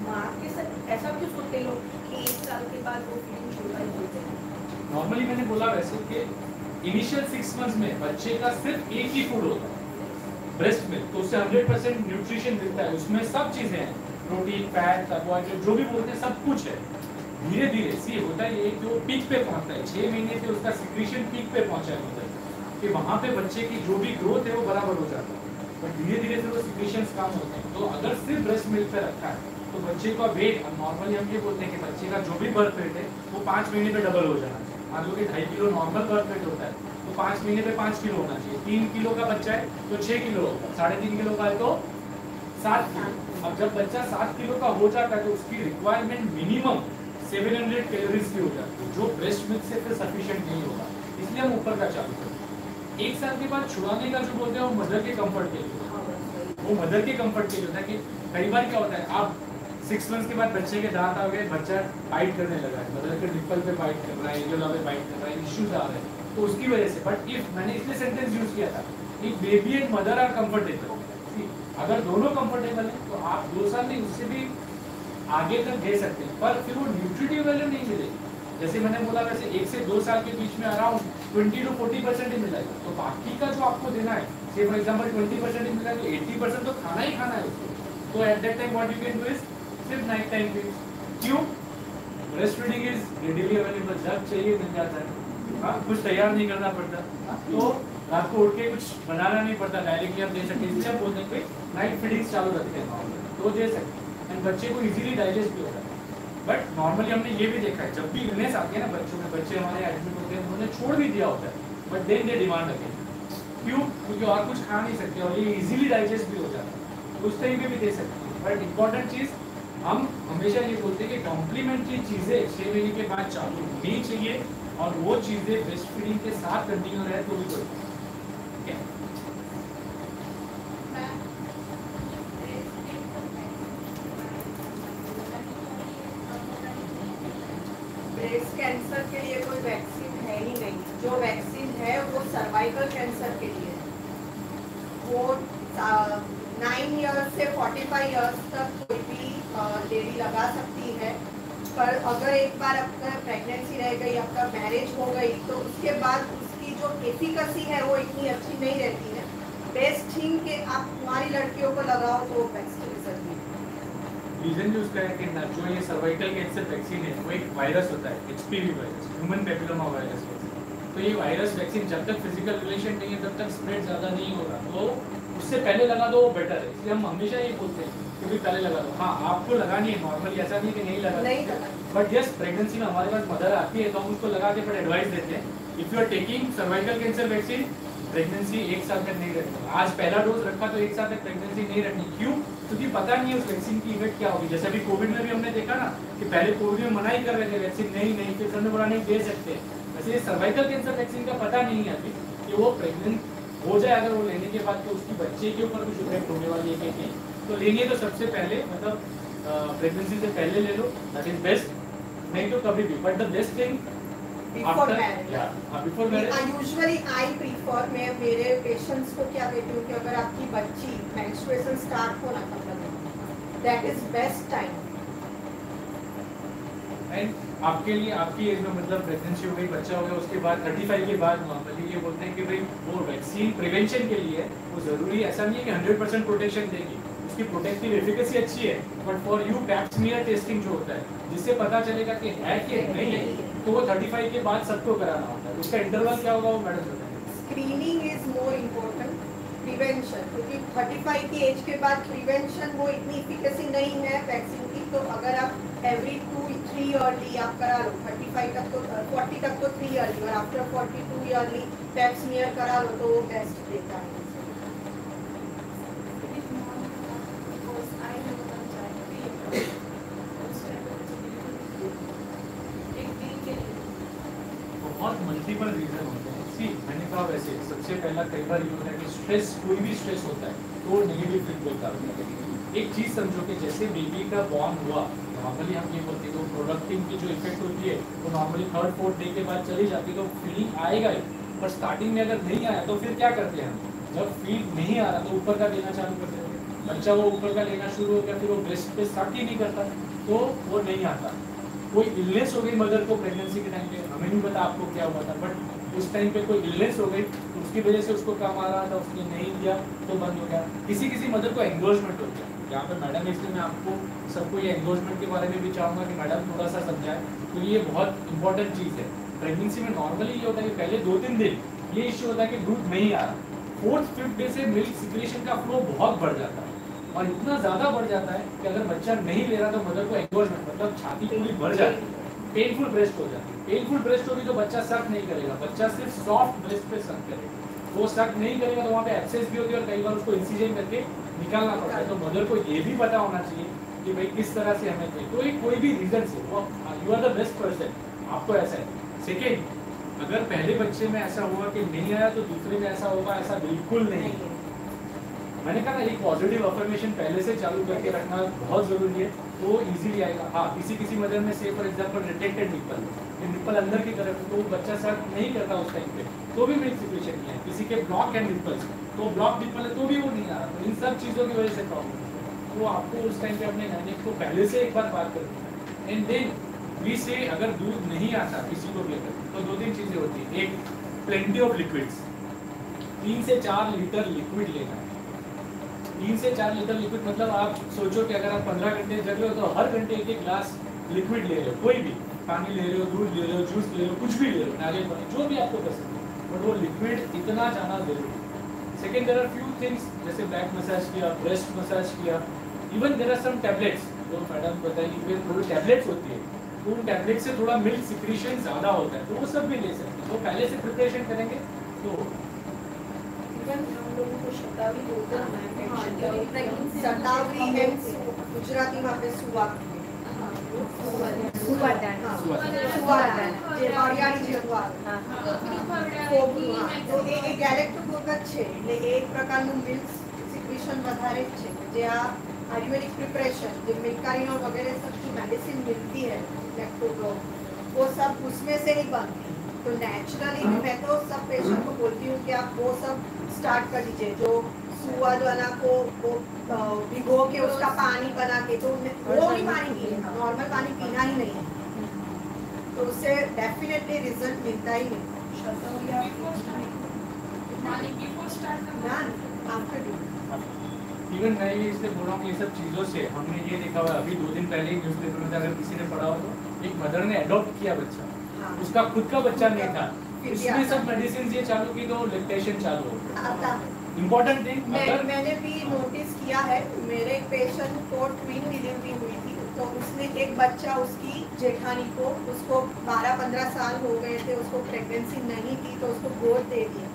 माँ के साथ ऐसा क्यों सोचते लोग कि 1 साल के बाद वो फीडिंग छोड़ना ही बोलते हैं? नॉर्मली मैंने बोला वैसे कि इनिशियल 6 मंथ्स में बच्चे का सिर्फ एक ही फूड होता है, ब्रेस्ट मिल्क, तो उससे 100% न्यूट्रिशन मिलता है, उसमें सब चीजें हैं, प्रोटीन, फैट, कार्बोहाइड्रेट, जो भी बोलते हैं सब कुछ है। धीरे धीरे सी होता है ये, जो पीक पे पहुंचता है 6 महीने पे उसका सिक्रीशन पीक पे पहुंचा होता है कि वहां पे बच्चे की जो भी ग्रोथ है वो बराबर हो जाता है, पर धीरे धीरे फिर वो सिक्रीशंस कम होते हैं। तो अगर सिर्फ ब्रेस्ट मिल्क पे रखा है तो बच्चे का वेट, नॉर्मली हम ये बोलते हैं कि बच्चे का जो भी बर्थ वेट है वो 5 महीने पे डबल हो जाना चाहिए। मान लो कि 2.5 किलो नॉर्मल बर्थ वेट होता है, तो 5 महीने पे 5 किलो होना चाहिए। 3 किलो का बच्चा है तो 6 किलो होगा, 3.5 किलो का है तो 7 किलो। अब जब बच्चा 7 किलो का हो जाता है तो उसकी रिक्वायरमेंट मिनिमम 700 कैलोरीज की हो जाती है, जो ब्रेस्ट मिल्क से फिर सफिशिएंट नहीं होगा, इसलिए हम ऊपर का चालू करते हैं। 1 साल के बाद छुड़ाने का जो बोलते हैं वो मदर के कंफर्ट के लिए, वो मदर के कंफर्ट के लिए होता है कि कई बार क्या होता है, आप 6 मंथ्स के बाद बच्चे के दांत आ गए, बच्चा बाइट करने लगा है, मदर के निप्पल पे बाइट कर रहा है, एरियोला पे बाइट कर रहा है, इश्यूज आ रहे हैं, तो उसकी वजह से। बट इफ मैंने इसलिए सेंटेंस यूज किया था कि baby and mother are comfortable, अगर दोनों कंफर्टेबल है तो आप 2 साल नहीं उससे भी आगे तक दे सकते हैं, पर फिर वो न्यूट्रिटिव वैल्यू नहीं मिलेगी। जैसे मैंने बोला वैसे 1 से 2 साल के बीच में अराउंड 20 to 40% ही मिलेगा, तो बाकी का जो आपको देना है, से फॉर एग्जांपल 20% ही मिला तो 80% तो खाना ही खाना है उसको। तो at that time what you can do is सिर्फ नाइट टाइम फीड। क्यों? Breast feeding is readily available, जब चाहिए मिल जाता है। हाँ, कुछ तैयार नहीं करना पड़ता, तो रात को उठ के कुछ बनाना नहीं पड़ता, डायरेक्टली आप दे सकते हैं। इसलिए हम बोलते हैं कि नाइट फीडिंग चालू रखते हैं तो दे सकते हैं, एंड बच्चे को इजीली डाइजेस्ट भी होता है। बट नॉर्मली हमने ये भी देखा है, जब भी इलनेस आती है ना बच्चों में, बच्चे हमारे एडमिट होते हैं, उन्होंने छोड़ भी दिया होता है, but then they demand again. क्यों? क्योंकि और कुछ खा नहीं सकते और ये इजीली डाइजेस्ट भी हो जाता है, तो उस तरीके भी दे सकते हैं। बट इम्पॉर्टेंट चीज़ हम हमेशा ये बोलते हैं कि कॉम्प्लीमेंट्री चीज़ें 6 महीने के बाद चालू होनी चाहिए, और वो चीज़ें ब्रेस्ट फीडिंग के साथ कंटिन्यू रहे तो भी कोई ब्रेस्ट कैंसर के लिए कोई वैक्सीन है ही नहीं। जो वैक्सीन है वो सर्वाइकल कैंसर के लिए है। वो 9 ईयर्स से 45 ईयर्स तक कोई भी लेडी लगा सकती है। पर अगर एक बार आपका प्रेगनेंसी रह गई, आपका मैरिज हो गई, तो उसके बाद उसकी जो एफिकेसी है वो इतनी अच्छी नहीं रहती है। बेस्ट थिंग कि आप हमारी लड़कियों को लगाओ तो बेस्ट रिजल्ट है। रीजन जो उसका है कि जो ये सर्वाइकल कैंसर वैक्सीन है वो एक वायरस होता है, HPV virus, human papilloma virus. तो ये वायरस वैक्सीन जब तक फिजिकल रिलेशन नहीं है तब तक स्प्रेड ज़्यादा नहीं होगा, तो उससे पहले लगा दो वो बेटर है। इसलिए हम हमेशा ये बोलते हैं कि भी पहले लगा दो। हाँ, आपको लगानी है नॉर्मली, ऐसा नहीं कि नहीं लगा, बट यस प्रेगनेंसी में हमारे पास मदर आती है तो हम उसको लगा के फिर एडवाइस देते हैं। If you are taking cervical cancer vaccine, pregnancy 1 साल तक नहीं रखनी। आज पहला डोज रखा तो 1 साल तक प्रेगनेंसी नहीं रखनी। क्यों? क्योंकि पता नहीं है उस वैक्सीन की इफेक्ट क्या होगी। जैसे अभी कोविड में भी हमने देखा ना कि पहले कोविड में मना ही कर रहे थे वैक्सीन, नहीं फिर हमने बोला नहीं दे सकते। वैसे ये सर्वाइकल कैंसर वैक्सीन का पता नहीं है अभी कि वो प्रेग्नेंट हो जाए अगर वो लेने के बाद तो उसकी बच्चे के ऊपर कुछ इफेक्ट होने वाली है कि नहीं। तो लेनी है तो सबसे पहले मतलब प्रेगनेंसी से पहले ले लो, दैट इज बेस्ट। नहीं तो कभी भी, but the best thing before marriage. Before marriage usually I prefer, मैं मेरे पेशेंट्स को क्या कहती हूँ कि अगर आपकी बच्ची मेंस्ट्रुएशन स्टार्ट होना मतलब that is best time. And आपके लिए आपकी एज में मतलब प्रेगनेंसी हो गई, बच्चा हो गया, उसके बाद 35 के बाद नॉर्मली ये बोलते हैं कि भाई वो वैक्सीन प्रिवेंशन के लिए वो जरूरी ऐसा नहीं है कि 100% प्रोटेक्शन देगी। उसकी प्रोटेक्टिव एफिकेसी अच्छी है, but for you pap smear testing जो होता है जिससे पता चलेगा कि है कि नहीं है, तो वो 35 के बाद सबको कराना होता है। उसका इंटरवल क्या होगा वो मैडम बताएंगे। Screening is more important prevention, क्योंकि 35 की एज के बाद प्रिवेंशन वो इतनी एफिकेसी नहीं है वैक्सीन की। तो अगर आप एवरी 2-3 ईयरली आप करा लो, 35 तक तो 40 तक तो 3 ईयरली, और आफ्टर 42 ईयरली पैप स्मीयर करा लो तो वो बेस्ट रहता है। बहुत मल्टीपल रीजन होते हैं। सी मैंने कहा वैसे सबसे पहला कई बार ये होता है कि स्ट्रेस, कोई भी स्ट्रेस होता है तो नेगेटिव फीडबैक आता है। एक चीज समझो कि जैसे बेबी का बॉर्न हुआ, नॉर्मली हम ये बोलते हैं तो प्रोडक्टिव की जो इफेक्ट होती है वो नॉर्मली 3rd-4th डे के बाद चली जाती है, तो फीलिंग आएगा ही। पर स्टार्टिंग में अगर नहीं आया तो फिर क्या करते हैं हम, जब फील नहीं आ रहा तो ऊपर का लेना चालू कर देते हैं। बच्चा वो ऊपर का लेना शुरू हो गया, फिर वो ब्रेस्ट पे स्टार्ट ही नहीं करता तो वो नहीं आता। कोई इलनेस हो गई मदर को प्रेगनेंसी के टाइम पे, हमें नहीं पता आपको क्या हुआ था, बट उस टाइम पे कोई इलनेस हो गई तो उसकी वजह से उसको काम आ रहा था, उसने नहीं दिया तो बंद हो गया। किसी मदर को एंगोजमेंट हो गया। यहाँ पे मैडम इसलिए मैं आपको सबको ये एंगोजमेंट के बारे में भी चाहूँगा कि मैडम थोड़ा सा समझाएं, तो ये बहुत इंपॉर्टेंट चीज़ है। प्रेगनेंसी में नॉर्मली ये होता है कि पहले 2-3 दिन ये इश्यू होता है कि दूध नहीं आ रहा, 4th-5th डे से मिल्क सिक्रेशन का फ्लो बहुत बढ़ जाता है, और इतना ज़्यादा बढ़ जाता है कि अगर बच्चा नहीं ले रहा तो मदर को एंगोजमेंट मतलब छाती पूरी भर जाती है, पेनफुल ब्रेस्ट हो जाती है। पेनफुल ब्रेस्ट होगी तो बच्चा सक नहीं करेगा, बच्चा सिर्फ सॉफ्ट ब्रेस्ट पे सक करेगा। वो सक नहीं करेगा तो वहाँ पे एब्सेस भी होती है और कई बार उसको इंसिजन करके निकालना पड़ता है। तो मदर को ये भी पता होना चाहिए कि भाई किस तरह से हमें चाहिए। तो ये कोई भी रीजन से वो you are the best person, आपको ऐसा है। सेकेंड, अगर पहले बच्चे में ऐसा हुआ कि नहीं आया तो दूसरे में ऐसा होगा, ऐसा बिल्कुल नहीं। मैंने कहा ना एक पॉजिटिव अफर्मेशन पहले से चालू करके रखना बहुत जरूरी है, तो इजीली आएगा। हाँ, किसी मदर में से फॉर एग्जांपल रिटेक्टेड निप्पल अंदर की तरफ तो वो बच्चा सक नहीं करता उस टाइम पे तो भी मिल्क सिक्रेशन नहीं है। किसी के ब्लॉक है निप्पल्स तो ब्लॉक निप्पल है तो भी वो नहीं आ रहा, तो इन सब चीज़ों की वजह से प्रॉब्लम है। तो आपको उस टाइम पे अपने गायनेक को पहले से एक बार बात करनी है। एंड देन वी से अगर दूध नहीं आता किसी को भी लेकर तो 2-3 चीज़ें होती है। एक, प्लेंटी ऑफ लिक्विड्स, 3 से 4 लीटर लिक्विड लेना है। 3 से 4 लीटर लिक्विड मतलब आप सोचो कि अगर आप 15 घंटे जग रहे हो तो हर घंटे 1-1 ग्लास लिक्विड ले रहे हो, कोई भी पानी ले रहे हो, दूध ले रहे हो, जूस ले रहे हो, कुछ भी ले रहे हो, नारियल पानी, जो भी आपको पसंद है, बट वो लिक्विड इतना जाना जरूरी है। Second, there are few things जैसे बैक मसाज किया, ब्रेस्ट मसाज किया, even there are some tablets जो मैडम बताएंगी कि थोड़ी टैबलेट्स होती है, तो उन टैबलेट से थोड़ा मिल्क सिक्रीशन ज़्यादा होता है, तो वो सब भी ले सकते हैं। तो पहले से प्रिपरेशन करेंगे तो हम लोगों को शतावरी बोलते हैं, शतावरी एंड गुजराती में આપણે સુવા એ ગેલેક્ટોકોકસ છે એટલે એક પ્રકારનું મિલ્ક સિક્રેશન વધારે છે જે આ આયુર્વેદિક પ્રિપરેશન જે મિલ્કારીનો વગેરે સબથી મેડિસિન मिलती है लैक्टोकोक वो सब उसमें से ही बनते हैं। तो नेचुरली मैं तो सब पेशेंट को बोलती हूँ कि आप वो सब स्टार्ट कर दीजिए, जो सुअर वाला को वो भिगो के उसका पानी बना के, तो वो नहीं पानी पीना, नॉर्मल पानी पीना ही नहीं है, तो उससे डेफिनेटली रिजल्ट मिलता ही नहीं। इवन मैं ये इसलिए बोल रहा हूँ कि ये सब चीज़ों से हमने ये देखा हुआ अभी 2 दिन पहले ही न्यूज़पेपर में अगर किसी ने पढ़ा हो तो एक मदर ने अडॉप्ट किया बच्चा, उसका खुद का बच्चा नहीं था, इसमें सब मेडिसिन ये चालू की तो लैक्टेशन चालू हो गया। इम्पोर्टेंट थिंग मैंने भी नोटिस किया है, मेरे एक पेशेंट को ट्विन डिलीवरी हुई थी, तो उसने एक बच्चा, उसकी जेठानी को, उसको 12-15 साल हो गए थे, उसको प्रेगनेंसी नहीं थी तो उसको गोद दे दिया।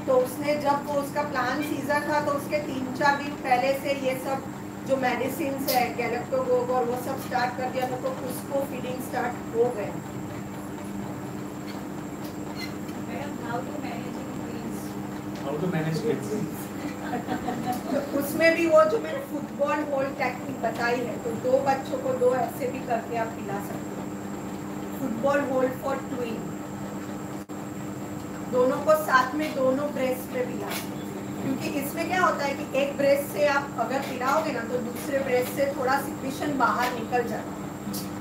तो उसने जब वो उसका प्लान सीजर था तो उसके 3-4 दिन पहले से ये सब जो मेडिसिन है गैलेक्टोगोग और वो सब स्टार्ट कर दिया था, तो उसको फीडिंग स्टार्ट हो गया। हाउ टू मैनेज किड्स, तो उसमें भी वो जो मैंने फुटबॉल होल्ड टेक्निक बताई है, तो 2 बच्चों को 2 ऐसे भी करके आप पिला सकते हो। फुटबॉल होल्ड फॉर ट्विन, दोनों को साथ में दोनों ब्रेस्ट पे पिला, क्योंकि इसमें क्या होता है कि एक ब्रेस्ट से आप अगर पिलाओगे ना तो दूसरे ब्रेस्ट से थोड़ा सिक्रीशन बाहर निकल जाता है,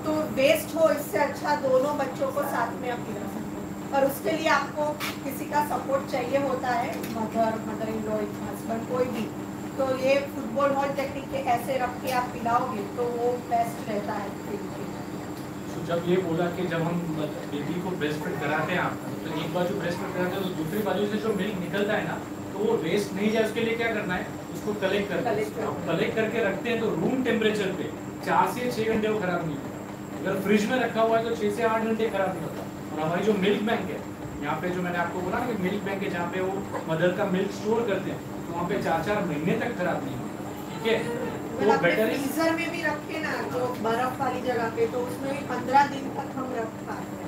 तो वेस्ट हो, इससे अच्छा दोनों बच्चों को साथ में आप पिला सकते हो। और उसके लिए आपको किसी का सपोर्ट चाहिए होता है, मदर इन लॉ, हस्बैंड, कोई भी, तो ये फुटबॉल हॉल टेक्निक के ऐसे रख के आप पिलाओगे तो वो बेस्ट रहता है। तो जब ये बोला कि जब हम बेबी को ब्रेस्ट फीड कराते हैं आप, तो एक बाजू ब्रेस्ट फीड कराते हैं तो दूसरी बाजू से जो मिल्क निकलता है ना, तो वो वेस्ट नहीं जाए उसके लिए क्या करना है, उसको कलेक्ट करके रखते हैं, तो रूम टेम्परेचर पे 4 से 6 घंटे वो खराब नहीं होता। अगर फ्रिज में रखा हुआ है तो 6 से 8 घंटे खराब नहीं होता। और हमारी जो मिल्क बैंक है यहाँ पे, जो मैंने आपको बोला कि मिल्क बैंक है जहाँ पे वो मदर का मिल्क स्टोर करते हैं, तो वहाँ पे 4-4 महीने तक खराब नहीं होता। ठीक है, तो बेटर है फ्रीजर में भी रखे ना, जो बर्फ वाली जगह पे, तो उसमें भी 15 दिन तक हम रख पाते हैं।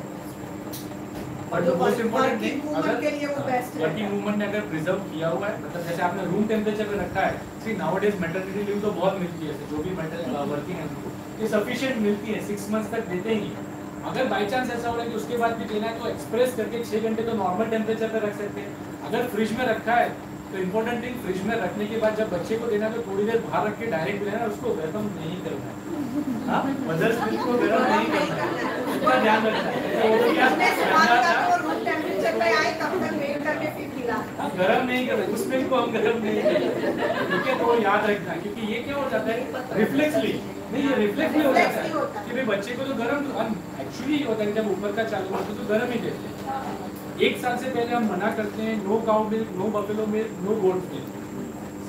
और जो मोस्ट इम्पोर्टेंट थिंग, अगर के लिए वो बेस्ट है। वर्किंग वूमन ने अगर प्रिजर्व किया हुआ है, मतलब जैसे आपने रूम टेम्परेचर पे रखा है, सी नाउअडेज मैटरनिटी लीव तो बहुत मिलती है, जो भी वर्किंग है उनको ये सफिशिएंट मिलती है, 6 मंथ्स तक देते ही। अगर बाई चांस ऐसा हो रहा है कि उसके बाद भी देना है तो एक्सप्रेस करके 6 घंटे तो नॉर्मल टेम्परेचर पे रख सकते हैं। अगर फ्रिज में रखा है तो इम्पोर्टेंट थिंग, फ्रिज में रखने के बाद जब बच्चे को देना है तो थोड़ी देर बाहर रख के डायरेक्ट देना है, उसको गर्म नहीं करना है। हाँ, मदर्स मिल्क को गर्म नहीं करना है, इसका ध्यान रखना है। गर्म नहीं करना, उस मिल्क को हम गर्म नहीं करते, ठीक है, तो याद रखना, क्योंकि ये क्या हो जाता है रिफ्लेक्सली, नहीं ये रिफ्लेक्स भी हो जाता है कि भाई बच्चे को तो गर्म, एक्चुअली ये होता है जब ऊपर का चालू होता है तो गर्म ही देते हैं। 1 साल से पहले हम मना करते हैं, no cow milk, no buffalo milk, no goat milk.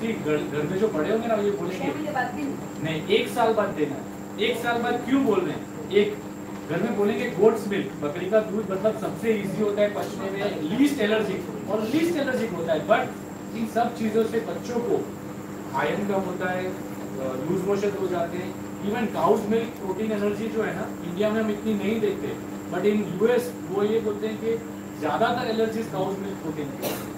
सी घर में जो बड़े होंगे ना ये बोलेंगे नहीं 1 साल बाद देना है। 1 साल बाद क्यों बोल रहे हैं, एक घर में बोलेंगे गोट्स मिल्क, बकरी का दूध, मतलब सबसे इजी होता है पचने में, लीस्ट एलर्जिक और लीस्ट एलर्जिक होता है। बट इन सब चीजों से बच्चों को आयरन कम होता है, लूज मोशन हो जाते हैं। Even cow's milk protein energy जो है ना, इंडिया में हम इतनी नहीं देखते, बट इन यूएस वो ये बोलते हैं कि ज्यादातर एलर्जीज काउज मिल्क प्रोटीन,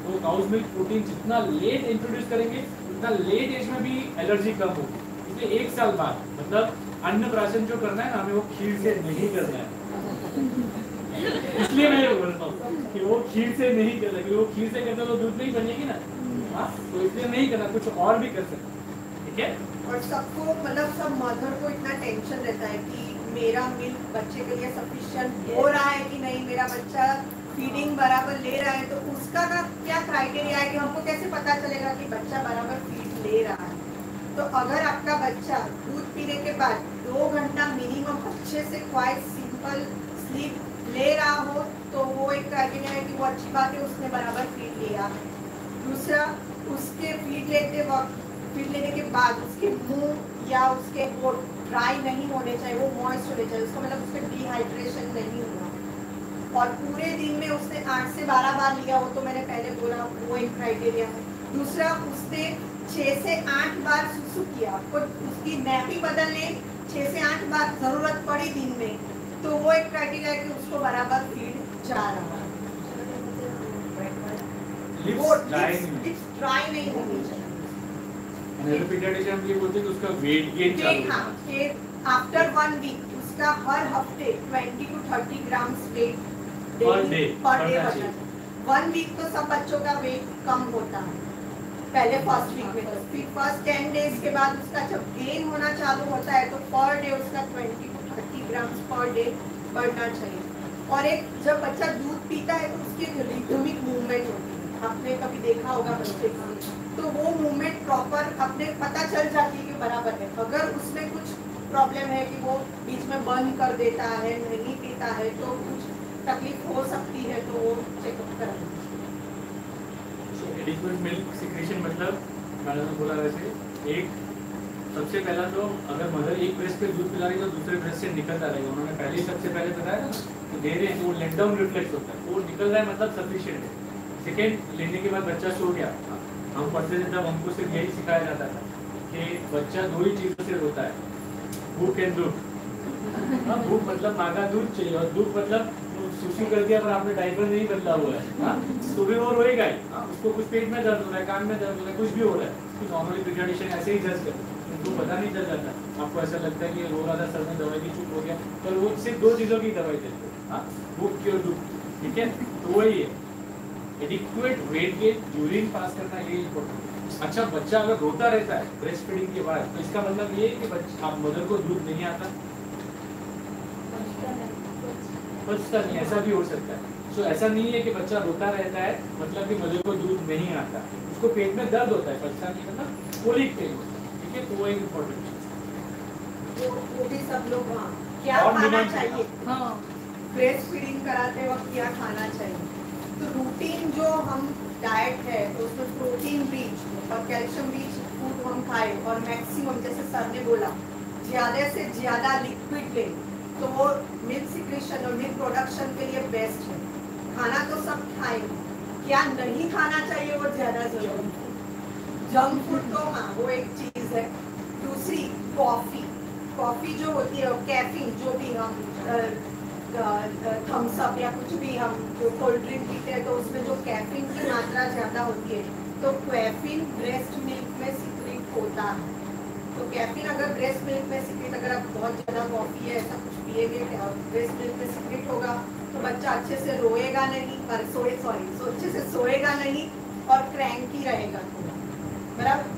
तो काउज मिल्क प्रोटीन जितना लेट इंट्रोड्यूस करेंगे उतना लेट एज में भी एलर्जी कम होगी। इसलिए 1 साल बाद, मतलब अन्नप्राशन जो करना है ना, हमें वो खीर से नहीं करना है। इसलिए मैं बोलता हूँ कि वो खीर से नहीं करना, क्योंकि वो खीर से करते तो दूध नहीं बनेगी ना, हाँ, तो इसलिए नहीं करना, कुछ और भी कर सकते, ठीक है। और सबको, मतलब सब मदर को इतना टेंशन रहता है कि मेरा मिल्क बच्चे के लिए सफिशिएंट हो रहा है कि नहीं, मेरा बच्चा फीडिंग बराबर ले रहा है, तो उसका का क्या क्राइटेरिया है कि हमको कैसे पता चलेगा कि बच्चा बराबर फीड ले रहा है। तो अगर आपका बच्चा दूध पीने के बाद 2 घंटा मिनिमम अच्छे से क्वाइट सिंपल स्लीप ले रहा हो, तो वो एक क्राइटेरिया है कि वो अच्छी बात है, उसने बराबर फीड लिया। दूसरा, उसके फीड लेने के बाद उसके मुंह या उसके होठ ड्राई नहीं होने चाहिए, वो मॉइस्ट होने चाहिए, उसका मतलब उसमें डिहाइड्रेशन नहीं हुआ। और पूरे दिन में उसने 8 से 12 बार लिया हो, तो मैंने पहले बोला वो एक क्राइटेरिया है। दूसरा, उसने 6 से 8 बार सुसु किया, तो उसकी नैपी बदलने 6 से 8 बार जरूरत पड़ी दिन में, तो वो एक क्राइटेरिया है कि उसको बराबर फीड जा रहा है। लिप्स ड्राई नहीं होनी चाहिए। रिपीटेड हम ये बोलते हैं कि उसका वेट गेन चालू, हाँ, आफ्टर 1 वीक उसका हर हफ्ते 20 to 30 grams wait per day per day बढ़ना चाहिए। 1 वीक तो सब बच्चों का वेट कम होता है पहले फर्स्ट वीक में, तो फिर फर्स्ट 10 डेज के बाद उसका जब गेन होना चालू होता है तो पर डे उसका 20 to 30 ग्राम्स पर डे बढ़ना चाहिए। और एक जब बच्चा दूध पीता है तो उसकी रिदमिक मूवमेंट होती है, आपने कभी देखा होगा बच्चे का, तो वो मूवमेंट प्रॉपर अपने पता चल जाती है कि बराबर है। अगर उसमें कुछ प्रॉब्लम है कि वो बीच में बंद कर देता है, नहीं पीता है, तो कुछ तकलीफ हो सकती है, तो वो चेकअप कराना। एडिक्वेट मिल्क सिक्रेशन मतलब मैंने तो बोला वैसे एक सबसे पहला तो अगर मदर एक ब्रेस्ट पे दूध पिला रही है तो दूसरे ब्रेस्ट से निकलता रहेगा। उन्होंने पहले ही सबसे पहले बताया था कि दे रहे हैं तो वो लेट डाउन रिफ्लेक्स होता है, वो निकल रहा है मतलब सफिशिएंट है। सेकेंड, लेने के बाद बच्चा सो गया, हम पढ़ते थे तब हमको सिर्फ यही सिखाया जाता था कि बच्चा दो ही चीज़ों से रोता है, भूख एंड दुख। भूख मतलब माँ का दूध चाहिए और दुख मतलब सुसु कर दिया पर आपने डायपर नहीं बदला हुआ है, तो भी वो रोएगा ही। उसको कुछ पेट में दर्द हो रहा है, कान में दर्द हो रहा है, कुछ भी हो रहा है, तो नॉर्मली पीडियाट्रिशियन ऐसे ही जज करते हैं, उनको पता नहीं चल जाता। आपको ऐसा लगता है कि रो रहा था, सर में दवाई की चूक हो गया, पर वो सिर्फ दो चीज़ों की दवाई देते हैं, भूख की और दुख, ठीक है। तो वही है adequate weight gain, urine pass करना, ये इम्पोर्टेंट। अच्छा, बच्चा अगर रोता रहता है ब्रेस्ट फीडिंग के बाद तो इसका मतलब ये है कि बच्चा आप मदर को दूध नहीं आता, बचता नहीं, ऐसा भी हो सकता है। सो ऐसा नहीं है कि बच्चा रोता रहता है मतलब कि मदर को दूध नहीं आता, उसको पेट में दर्द होता है, बच्चा नहीं मतलब कोलिक पेन होता है, ठीक है। तो वो एक इम्पोर्टेंट चीज, वो भी सब लोग क्या और खाना डिमांड चाहिए, हाँ ब्रेस्ट फीडिंग कराते वक्त क्या खाना चाहिए। तो रूटीन जो हम डाइट है तो उसमें प्रोटीन रिच और कैल्शियम रिच फूड हम खाए और मैक्सिमम जैसे सर ने बोला ज़्यादा से ज़्यादा लिक्विड लें, तो वो मिल्क सिक्रेशन और मिल्क प्रोडक्शन के लिए बेस्ट है। खाना तो सब खाएंगे, क्या नहीं खाना चाहिए वो ज़्यादा जरूरी है। जंक फूड तो हाँ वो एक चीज़ है। दूसरी कॉफ़ी जो होती है, कैफीन जो भी हम थम्स अप या कुछ भी हम जो कोल्ड ड्रिंक पीते हैं तो उसमें जो कैफीन की मात्रा ज़्यादा होती है, तो कैफीन ब्रेस्ट मिल्क में सिक्रेट होता है। तो कैफीन अगर ब्रेस्ट मिल्क में सिक्रेट, अगर आप बहुत ज़्यादा कॉफ़ी है ऐसा कुछ पिएंगे ब्रेस्ट मिल्क में सिक्रेट होगा तो बच्चा अच्छे से रोएगा नहीं, अच्छे से सोएगा नहीं और क्रैंकी रहेगा थोड़ा, बराबर।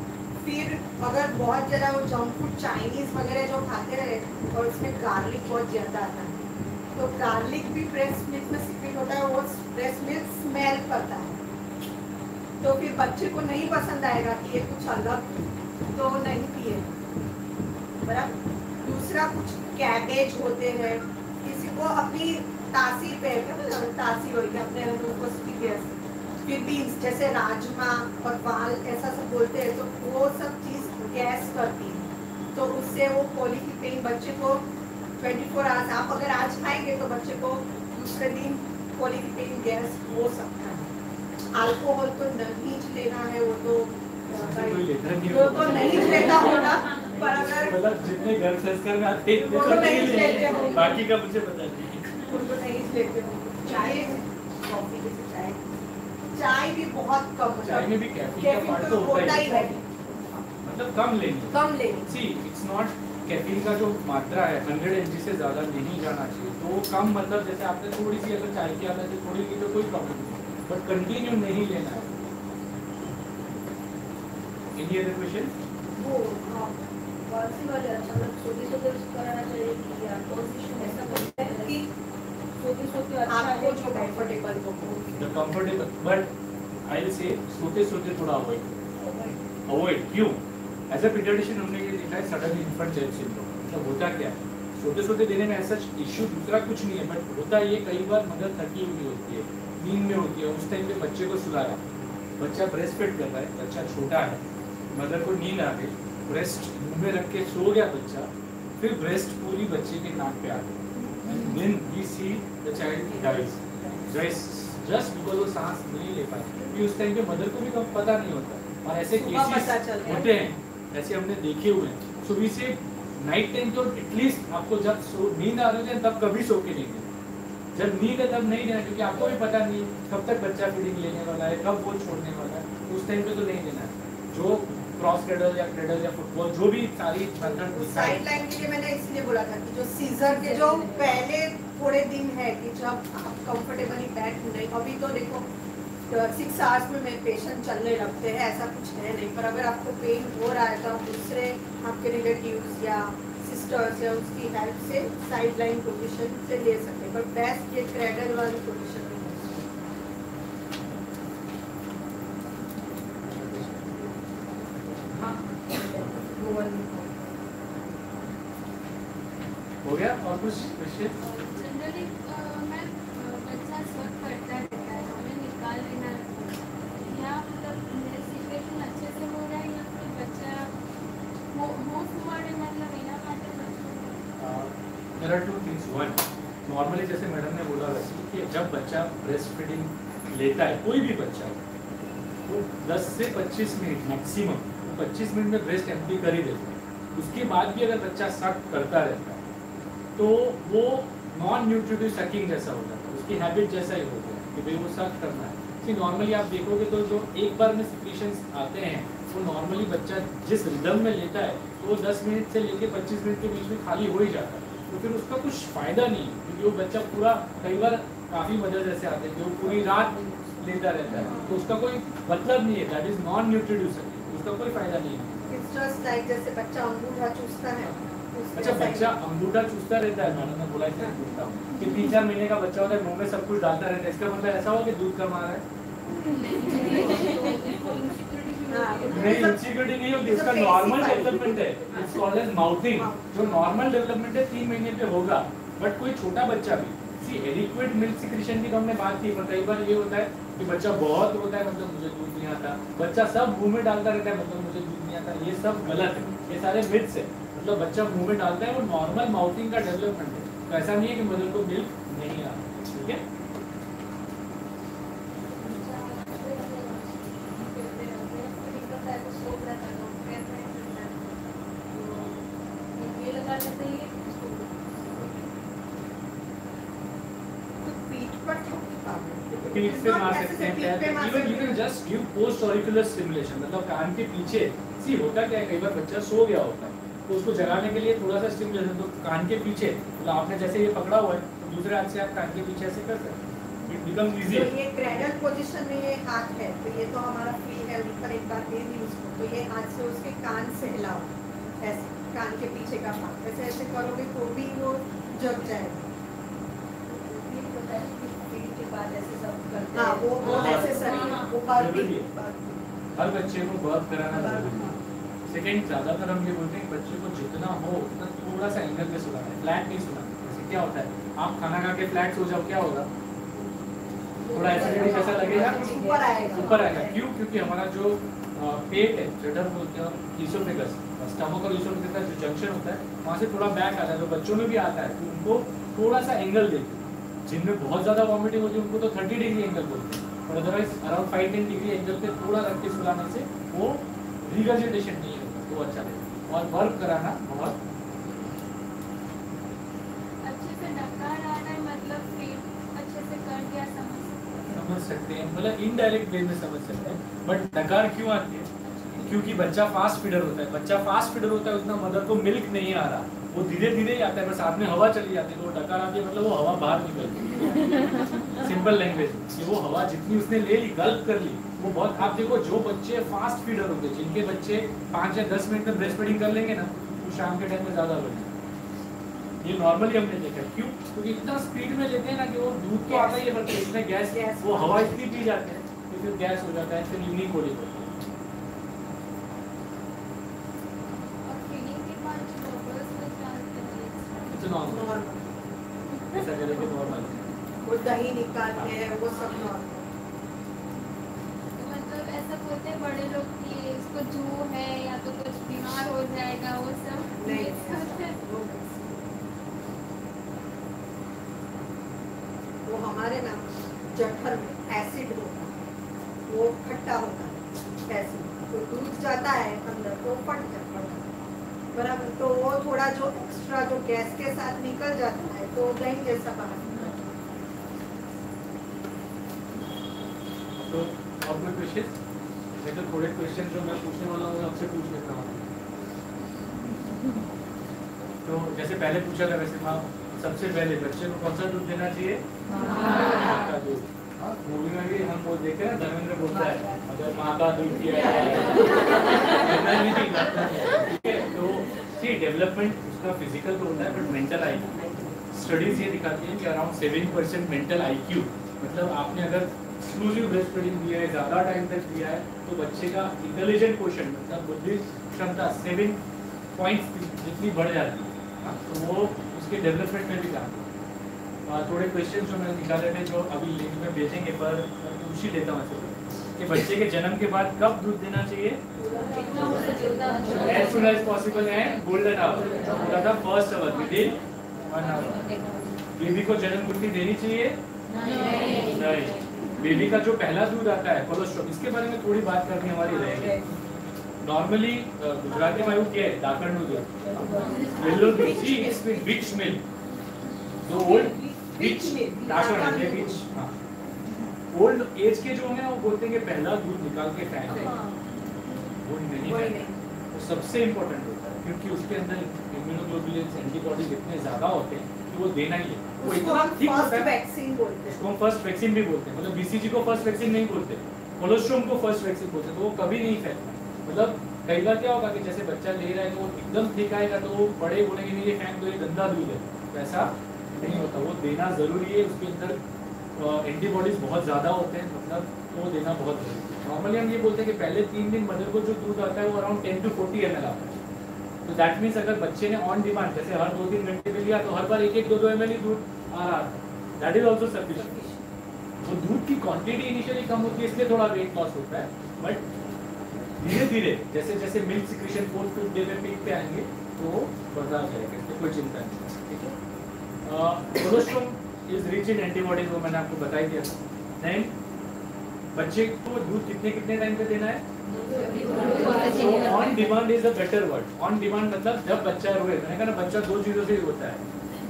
फिर अगर बहुत ज़्यादा वो जंक फूड चाइनीज़ वगैरह जो खाते रहे और उसमें गार्लिक बहुत ज़्यादा आता है, तो गार्लिक भी ब्रेस्ट मिल्क में सिक्रेट होता है, वो ब्रेस्ट मिल्क स्मेल करता है, तो फिर बच्चे को नहीं पसंद आएगा कि ये कुछ अलग, तो नहीं पिए, बराबर। दूसरा, कुछ कैबेज होते हैं, किसी को अपनी तासीर पे तासीर हो गया अपने उपस्थिति गैस, फिर बीन्स जैसे राजमा और बाल ऐसा सब बोलते हैं, तो वो सब चीज़ गैस करती है, तो उससे वो कोलिक की पेन बच्चे को 24 आवर्स, आप अगर आज खाएंगे तो बच्चे को दूसरे दिन कोलिक की पेन गैस हो सकता है। अल्कोहल तो नहीं लेना है, वो तो नहीं लेता होगा, पर अगर मतलब जितने घर संस्कार में आते हैं वो तो नहीं लेते होंगे, बाकी का मुझे पता नहीं, वो तो नहीं लेते होंगे। चाय, कॉफी जैसे चाय भी बहुत कम, चाय में भी कैफीन का पार्ट तो होता ही है, मतलब कम लेनी। सी इट्स नॉट, कैफीन का जो मात्रा है 100 mg से ज़्यादा नहीं जाना चाहिए, तो वो कम मतलब जैसे आपने थोड़ी सी अगर चाय की आदत है थोड़ी की तो कोई प्रॉब्लम नहीं, बट कंटिन्यू नहीं लेना है। Any other question? वो वासी वाले अचानक सोते कराना चाहिए कि या पोजीशन ऐसा करते हैं कि सोते अच्छा आपको जो कंफर्टेबल हो, the comfortable, but I will say सोते थोड़ा अवॉइड। क्यों? एज अ पीडियाट्रिशियन हमने ये देखा है सडन इन्फेंट डेथ सिंड्रोम, मतलब होता क्या है, सोते देने में ऐसा इश्यू दूसरा कुछ नहीं है, बट होता ये कई बार मदर थकी हुई होती है, नींद में होती है, उस टाइम पे बच्चे को सुलाया, बच्चा ब्रेस्ट फीड कर रहा है, बच्चा छोटा है, मदर को नींद आ गई, ब्रेस्ट मुंह में रख के सो गया बच्चा, फिर ब्रेस्ट पूरी बच्चे के नाक पे आ गई, and then we see the child dies just because वो सांस नहीं ले पाए, क्योंकि उस टाइम पे मदर को भी कब पता नहीं होता, और ऐसे केसेस होते हैं, ऐसे हमने देखे हुए हैं। सो वी से नाइट टाइम तो एटलीस्ट आपको जब नींद आ रही है तब कभी सो के नहीं देना, जब नींद है तब नहीं देना, क्योंकि आपको भी पता नहीं कब तक बच्चा फीडिंग लेने वाला है, कब वो छोड़ने वाला है, उस टाइम पे तो नहीं देना है। जो क्रॉस क्रेडल या फुटबॉल, जो भी सारी मेथड साइड लाइन के लिए मैंने इसलिए बोला था कि जो सीजर के जो पहले थोड़े दिन है कि जब आप कंफर्टेबली बैठ नहीं, अभी तो देखो 6 आवर्स में मेरे पेशेंट चलने लगते हैं, ऐसा कुछ है नहीं। पर अगर आपको पेन हो रहा है तो आप दूसरे आपके रिलेटिव्स या सिस्टर्स या उसकी हेल्प से साइड लाइन पोजिशन से ले सकते हैं, पर बेस्ट ये क्रेडल वाली पोजिशन में हो गया। और कुछ विषय जनरली मैं बच्चा स्वस्थ करता रहता है, हमें निकाल लेना या मतलब मेरे सिचुएशन अच्छे से हो रहा है या फिर बच्चा होश हुआ है, मतलब बिना काटे there are two things. One, normally जैसे मैडम ने बोला वैसे कि जब बच्चा ब्रेस्ट फीडिंग लेता है, कोई भी बच्चा वो 10 से 25 मिनट मैक्सिमम, 25 मिनट में ब्रेस्ट एम्प्टी कर ही देता है। उसके बाद भी अगर बच्चा सक करता रहता है तो वो नॉन न्यूट्रिटिव सकिंग जैसा हो जाता है, उसकी हैबिट जैसा ही हो गया कि भाई वो सक करना है। कि नॉर्मली आप देखोगे तो जो एक बार में सिक्रीशंस आते हैं वो नॉर्मली बच्चा जिस रिदम में लेता है तो वो 10 मिनट से लेके 25 मिनट के बीच में खाली हो ही जाता है। तो फिर उसका कुछ फायदा नहीं है, क्योंकि वो बच्चा पूरा, कई बार काफ़ी मदद ऐसे आते हैं कि वो पूरी रात लेता रहता है, तो उसका कोई मतलब नहीं है। That is non nutritive sucking, उसका कोई फायदा नहीं है। इट्स जस्ट लाइक जैसे बच्चा अंगूठा चूसता है। अच्छा, बच्चा अंगूठा चूसता रहता है, मैंने बोला इसलिए पूछता हूँ कि 3-4 महीने का बच्चा होता है, मुंह में सब कुछ डालता रहता है, इसका मतलब ऐसा हो कि दूध कम आ रहा है? नहीं, इंसिक्योरिटी नहीं होती, उसका नॉर्मल डेवलपमेंट है, इट्स कॉल्ड एज माउथिंग। जो नॉर्मल डेवलपमेंट है 3 महीने पे होगा। बट कोई छोटा बच्चा भी, सी एडिक्वेट मिल्क सिक्रीशन की तो हमने बात की, पर कई बार ये होता है कि बच्चा बहुत रोता है मतलब मुझे दूध नहीं आता, बच्चा सब मुंह में डालता रहता है मतलब मुझे दूध नहीं आता। ये सब गलत है, ये सारे मिथ्स है। मतलब बच्चा मुंह में डालता है, वो नॉर्मल माउथिंग का डेवलपमेंट है, तो ऐसा नहीं है कि मदर को मिल्क नहीं आ रहा। ठीक है, पीठ से मार सकते हैं, even you can just give post auricular stimulation, मतलब कान के पीछे। सी होता क्या है, कई बार बच्चा सो गया होता है तो उसको जगाने के लिए थोड़ा सा स्टिमुलेशन, तो कान के पीछे, मतलब आपने जैसे ये पकड़ा हुआ है तो दूसरे हाथ से आप कान के पीछे ऐसे कर सकते हैं, इट बिकम्स इजी। तो ये क्रेडल पोजीशन में ये हाथ है, तो ये तो हमारा फ्री है, ऊपर एक बार दे दी उसको, तो ये हाथ से उसके कान से हिलाओ, ऐसे कान के पीछे का भाग, ऐसे ऐसे करोगे तो भी वो जग जाएगा। हाँ, वो नेसेसरी है, वो जरूरी है। हर बच्चे को बर्थ कराना जरूरी है। सेकेंड, ज़्यादातर हम ये बोलते हैं कि बच्चे को जितना हो उतना थोड़ा सा एंगल पे सुलाना है, फ्लैट नहीं सुलाना। जैसे क्या होता है, आप खाना खा के फ्लैट सो जाओ, क्या होगा, थोड़ा एसिडिटी जैसा लगेगा, ऊपर आएगा। क्यों? क्योंकि हमारा जो पेट है, जठर बोलते हैं, ईसोफेगस, स्टमक और ईसोफेगस का जो जंक्शन होता है वहाँ से थोड़ा बैक आता है, तो बच्चों में भी आता है, तो उनको थोड़ा सा एंगल देते हैं। जिनमें बहुत ज़्यादा वॉमिटिंग होती है उनको तो 30 डिग्री एंगल बोलते हैं, और अदरवाइज अराउंड 5-10 डिग्री एंगल पे थोड़ा रख के सुलाने से वो रिगर्जिटेशन नहीं होता, तो अच्छा लगेगा। और बर्फ कराना बहुत अच्छे से डकार आ रहा है, मतलब फिर अच्छे से कर दिया, समझ सकते हैं, मतलब इनडायरेक्ट वे में समझ सकते हैं। बट डकार क्यों आती है? क्योंकि बच्चा फास्ट फीडर होता है, बच्चा फास्ट फीडर होता है, उतना मदर को मिल्क नहीं आ रहा, वो धीरे धीरे ही आता है, बस साथ में हवा चली जाती है, तो वो डकार आती है, मतलब वो हवा बाहर निकलती है। सिंपल लैंग्वेज कि वो हवा जितनी उसने ले ली, गल्प कर ली, वो बहुत। आप देखो जो बच्चे फास्ट फीडर होते हैं, जिनके बच्चे 5 या 10 मिनट में ब्रेस्ट फीडिंग कर लेंगे ना, वो शाम के टाइम में ज़्यादा बढ़ेंगे। ये नॉर्मली हमने देखा है। क्यों? क्योंकि इतना स्पीड में लेते हैं ना कि वो दूध तो आता ही है, बट इसमें गैस, वो हवा इतनी पी जाते हैं कि फिर गैस हो जाता है, फिर यूनिक हो जाता है। नॉर्मल ऐसा करेंगे, नॉर्मल वो दही निकालते हैं, वो सब नॉर्मल। मतलब ऐसा बोलते हैं बड़े लोग कि इसको जो है या तो कुछ बीमार हो जाएगा, वो सब नहीं, वो हमारे ना जठर में एसिड होता है, वो खट्टा होता है एसिड, तो दूध जाता है अंदर तो फट जाता है, बराबर। तो वो थोड़ा जो एक्स्ट्रा जो गैस के साथ निकल जाता है तो दही जैसा बाहर निकलता है। तो और कोई क्वेश्चन? मैं तो थोड़े क्वेश्चन जो मैं पूछने वाला हूँ आपसे पूछ लेता हूँ। तो जैसे पहले पूछा था वैसे था, सबसे पहले बच्चे को कौन सा दूध देना चाहिए? माँ का दूध। मूवी में भी हम वो देखे ना, धर्मेंद्र बोलता है अगर माँ का दूध पिया ठीक है। तो सी डेवलपमेंट उसका फिजिकल तो होता है, बट मेंटल आईक्यू स्टडीज ये दिखाती है कि अराउंड 7% मेंटल आईक्यू, मतलब आपने अगर एक्सक्लूसिव ब्रेस्ट फीडिंग दिया है, ज़्यादा टाइम तक दिया है, तो बच्चे का इंटेलिजेंट क्वेश्चन मतलब बुद्धि क्षमता 7 पॉइंट्स जितनी बढ़ जाती है। हाँ, तो वो उसके डेवलपमेंट में भी काम करता है। थोड़े क्वेश्चन जो मैंने निकाले थे जो अभी लिंक में भेजेंगे, पर पूछ ही लेता हूँ कि बच्चे के जन्म के बाद कब दूध देना चाहिए? एज सुन एज पॉसिबल है, गोल्डन आवर, पूरा था first hour within 1 hour. Baby को जन्म गुट्टी देनी चाहिए? नहीं। बेबी का जो पहला दूध आता है कोलोस्ट्रम, इसके बारे में थोड़ी बात करनी हमारी रहेगी। नॉर्मली गुजराती में क्या है, दाकड़ दूध, येलो दूध, सी इट्स विच मिल्क, जो ओल्ड विच दाकड़ है विच। हाँ, ओल्ड एज के जो हैं वो बोलते हैं कि पहला दूध निकाल के फेंक दें, वो नहीं है, वो सबसे इम्पोर्टेंट होता है, क्योंकि उसके अंदर इम्यूनोग्लोबुलिन्स एंटीबॉडीज इतने ज्यादा होते हैं कि वो देना ही है। वो उसको हम फर्स्ट वैक्सीन बोलते हैं। उसको हम फर्स्ट वैक्सीन भी बोलते हैं, मतलब बीसीजी को फर्स्ट वैक्सीन नहीं बोलते, कोलोस्ट्रम को फर्स्ट वैक्सीन बोलते हैं, तो वो कभी नहीं फेंकना। मतलब कई बार क्या होगा कि जैसे बच्चा ले रहा है तो वो एकदम ठीक आएगा तो वो बड़े बोलेंगे नहीं ये फेंक दो, ये गंदा दूध है, वैसा नहीं होता, वो देना जरूरी है। उसके अंदर एंटीबॉडीज बहुत ज़्यादा होते हैं, मतलब वो देना बहुत जरूरी है। नॉर्मली हम ये बोलते हैं कि पहले 3 दिन मदर को जो दूध आता है वो अराउंड 10 to 40 ml आता है। तो दैट मीन्स अगर बच्चे ने ऑन डिमांड जैसे हर 2-3 घंटे में लिया तो हर बार 1-1, 2-2 ml ही दूध आ रहा था, दैट इज ऑल्सो सफिशिएंट। तो दूध की क्वांटिटी इनिशियली कम होती है, इसलिए थोड़ा वेट लॉस होता है, बट धीरे धीरे जैसे जैसे मिल्क सिक्रीशन 4th डे में पीक पे आएंगे तो वो बढ़ता जाएगा, इसमें कोई चिंता नहीं। ठीक है, colostrum is rich in antibodies, वो मैंने आपको बताई दिया। देन बच्चे को दूध कितने कितने टाइम पे देना है? So on demand is a better word. On demand मतलब जब बच्चा रोए, मैंने कहा ना बच्चा 2 चीजों से ही होता है,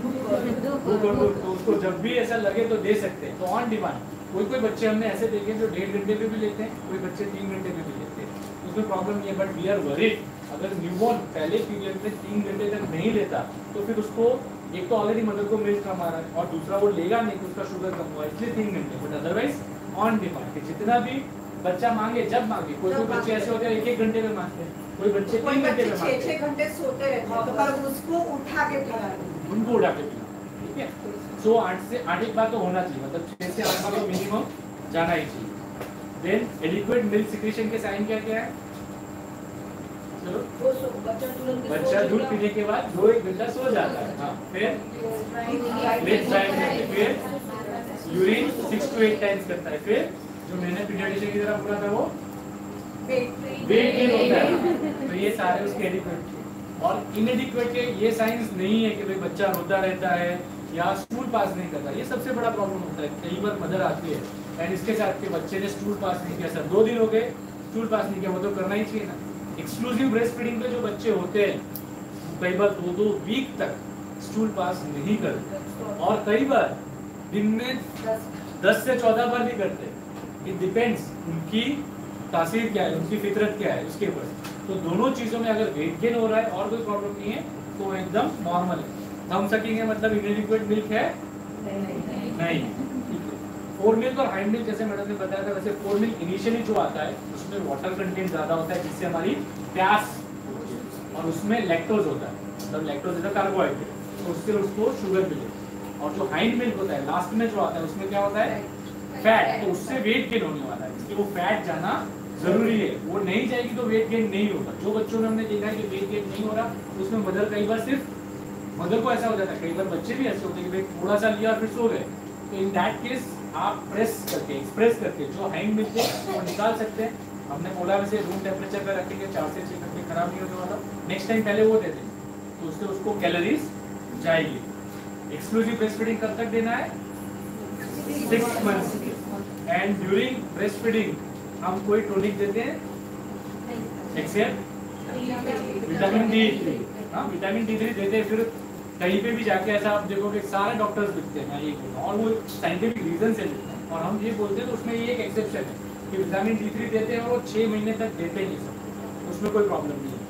भूख और दूध, तो उसको जब भी ऐसा लगे तो दे सकते हैं। तो ऑन डिमांड कोई कोई बच्चे हमने ऐसे देखे जो 1.5 घंटे पे भी लेते हैं, कोई बच्चे 3 घंटे पे भी लेते हैं, उसमें प्रॉब्लम नहीं है। बट वी आर वरीड अगर न्यूबॉर्न पहले पीरियड में 3 घंटे तक नहीं लेता तो फिर उसको एक तो ऑलरेडी मदर को मिल्क कम आ रहा है और दूसरा वो लेगा नहीं तो उसका शुगर कम हुआ, इसलिए 3 घंटे। बट अदरवाइज ऑन डिमांड जितना भी बच्चा मांगे जब मांगे, कोई कोई बच्चे ऐसे होते हैं 1-1 घंटे में मांगते हैं, कोई बच्चे 3 घंटे में मांगते हैं, 6-6 घंटे सोते रहते हैं, तो पर उसको उठा के पिला, उनको उठा के पिला। ठीक है, सो 8 से 8 बार तो होना चाहिए, मतलब 6 से 8 बार तो मिनिमम जाना ही चाहिए। देन एडिक्वेट मिल्क सिक्रीशन के साइन क्या क्या है? चलो, बच्चा दूध पीने के बाद 2-1 घंटा सो जाता है। हाँ, फिर लेट ड्राइव, फिर यूरिन 6 to 8 टाइम्स करता है, फिर जो मैंने पीडियाट्रिशियन की तरह पूरा था वो वेट गेन होता है। तो ये सारे उसके एडिक्वेट और इनएडिक्वेट के ये साइंस नहीं है कि भाई बच्चा रोता रहता है या स्टूल पास नहीं करता, ये सबसे बड़ा प्रॉब्लम होता है। कई बार मदर आती है एंड इसके साथ के बच्चे ने स्टूल पास नहीं किया, सर 2 दिन हो गए स्टूल पास नहीं किया, वो तो करना ही चाहिए ना। एक्सक्लूसिव ब्रेस्ट फीडिंग पे जो बच्चे होते हैं कई बार 2-2 वीक तक स्टूल पास नहीं करते और कई बार दिन में 10 से 14 बार भी करते। इट डिपेंड्स उनकी तासीर क्या है, उनकी फितरत क्या है उसके ऊपर। तो दोनों चीज़ों में अगर वेट गेन हो रहा है और कोई प्रॉब्लम नहीं है तो एकदम नॉर्मल है। थम सकिंग है मतलब इनएडिक्वेट मिल्क है नहीं। फोर मिल्क और हाइंड मिल्क जैसे मैडम ने बताया था, वैसे फोर मिल्क इनिशियली जो आता है उसमें वाटर कंटेंट ज़्यादा होता है जिससे हमारी प्यास, और उसमें लैक्टोज होता है, मतलब लैक्टोज इज अ कार्बोहाइड्रेट, तो उससे उसको शुगर मिले। और जो हाइंड मिल्क होता है लास्ट में जो आता है उसमें क्या होता है? फैट, तो उससे वेट गेन होने वाला है, इसलिए वो फैट जाना जरूरी है। वो नहीं जाएगी तो वेट गेन नहीं होगा। जो बच्चों में हमने देखा है कि वेट गेन नहीं हो रहा उसमें मदर कई बार सिर्फ मदर को ऐसा हो जाता है, कई बार बच्चे भी ऐसे होते हैं कि भाई थोड़ा सा लिया और फिर सो गए। तो इन दैट केस आप प्रेस करके एक्सप्रेस करके जो हाइंड मिल्क है वो निकाल सकते हैं। हमने बोला वैसे रूम टेम्परेचर पे रखेंगे, 4 से 6 घंटे खराब नहीं होने वाला। नेक्स्ट टाइम पहले वो दे दें तो उससे उसको कैलोरीज जाएगी। एक्सक्लूसिव ब्रेस्ट फीडिंग कब तक देना है? 6 months. And during breast feeding हम कोई टॉनिक देते हैं एक्सेप्ट विटामिन D3। हाँ, विटामिन D3 देते हैं। फिर कहीं पे भी जाके ऐसा आप देखोगे सारे डॉक्टर्स लिखते हैं, मैं ये कहूँगा, और वो साइंटिफिक रीजन से लिखते हैं। और हम ये बोलते हैं तो उसमें ये एक एक्सेप्शन है कि विटामिन D3 देते हैं और वो 6 महीने तक देते ही सब, उसमें कोई प्रॉब्लम नहीं है।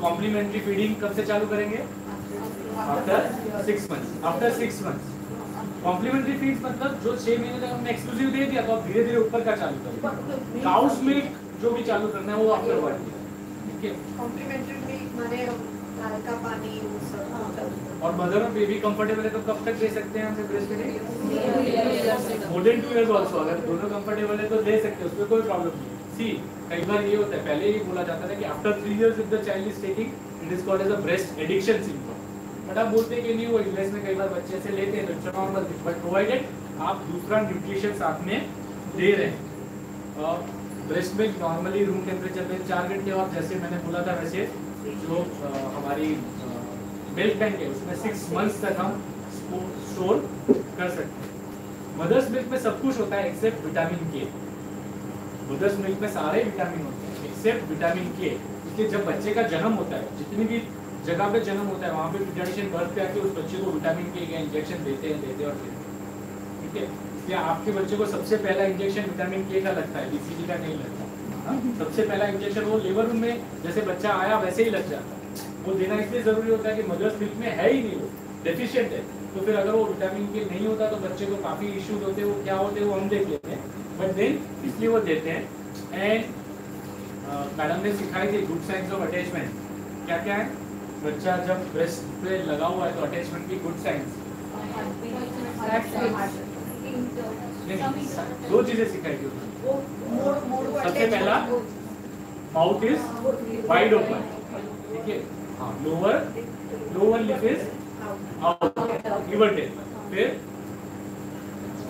कॉम्प्लीमेंट्री फीडिंग कब से चालू करेंगे? After 6 months. After 6 months complementary feed मतलब जो 6 महीने तक हमने एक्सक्लूसिव दे दिया तो आप धीरे धीरे ऊपर का चालू करेंगे। काउस मिल्क जो भी चालू करना है वो आफ्टर 1 ईयर, ठीक है। कॉम्प्लीमेंट्री मिल्क माने दाल का पानी वो सब। और मदर और बेबी कंफर्टेबल है तो कब तक दे सकते हैं हम breast feeding? More than 2 years also, अगर दोनों कंफर्टेबल है तो दे सकते हैं, उसमें कोई प्रॉब्लम नहीं। सी कई बार ये होता है, पहले ये बोला जाता था कि after 3 years if the child is taking it is called as a breast addiction syndrome, but आप बोलते हैं कि नहीं वो इंग्लिश में कई बार बच्चे से लेते हैं तो इट्स नॉर्मल, बट प्रोवाइडेड आप दूसरा न्यूट्रिशन साथ में दे रहे हैं। Breast milk normally room temperature में 4 घंटे, और जैसे मैंने बोला था वैसे जो हमारी मिल्क बैंक है उसमें 6 मंथ्स तक हम स्टोर कर सकते हैं। मदर्स मिल्क में सब कुछ होता है एक्सेप्ट विटामिन के। मदर्स मिल्क में सारे विटामिन होते हैं एक्सेप्ट विटामिन के, इसलिए जब बच्चे का जन्म होता है, जितनी भी जगह पे जन्म होता है वहाँ पे पीडियाट्रिशियन बर्थ पे आके उस बच्चे को विटामिन के का इंजेक्शन देते हैं और देते हैं, ठीक है। इसलिए आपके बच्चे को सबसे पहला इंजेक्शन विटामिन के का लगता है, बीसीजी का नहीं लगता। सबसे पहला इंजेक्शन वो लेबर रूम में जैसे बच्चा आया वैसे ही लग जाता है। वो देना इसलिए जरूरी होता है कि मदर्स मिल्क में है ही नहीं, वो डेफिशिएंट है, तो फिर अगर वो विटामिन के नहीं होता तो बच्चे को काफी इश्यूज होते हैं। वो क्या होते हैं वो हम देख लेते हैं, बट देन इसलिए वो देते हैं। एंड मैडम ने सिखाई थी गुड साइंस ऑफ अटैचमेंट, क्या क्या है? बच्चा जब ब्रेस्ट पे लगा हुआ है तो अटैचमेंट की गुड साइंस, दो चीजें सिखाई थी उसने। सबसे पहला माउथ इज वाइड ओपन, ठीक है, हाँ, लोअर लिप इज आउट, लिवर टेल। फिर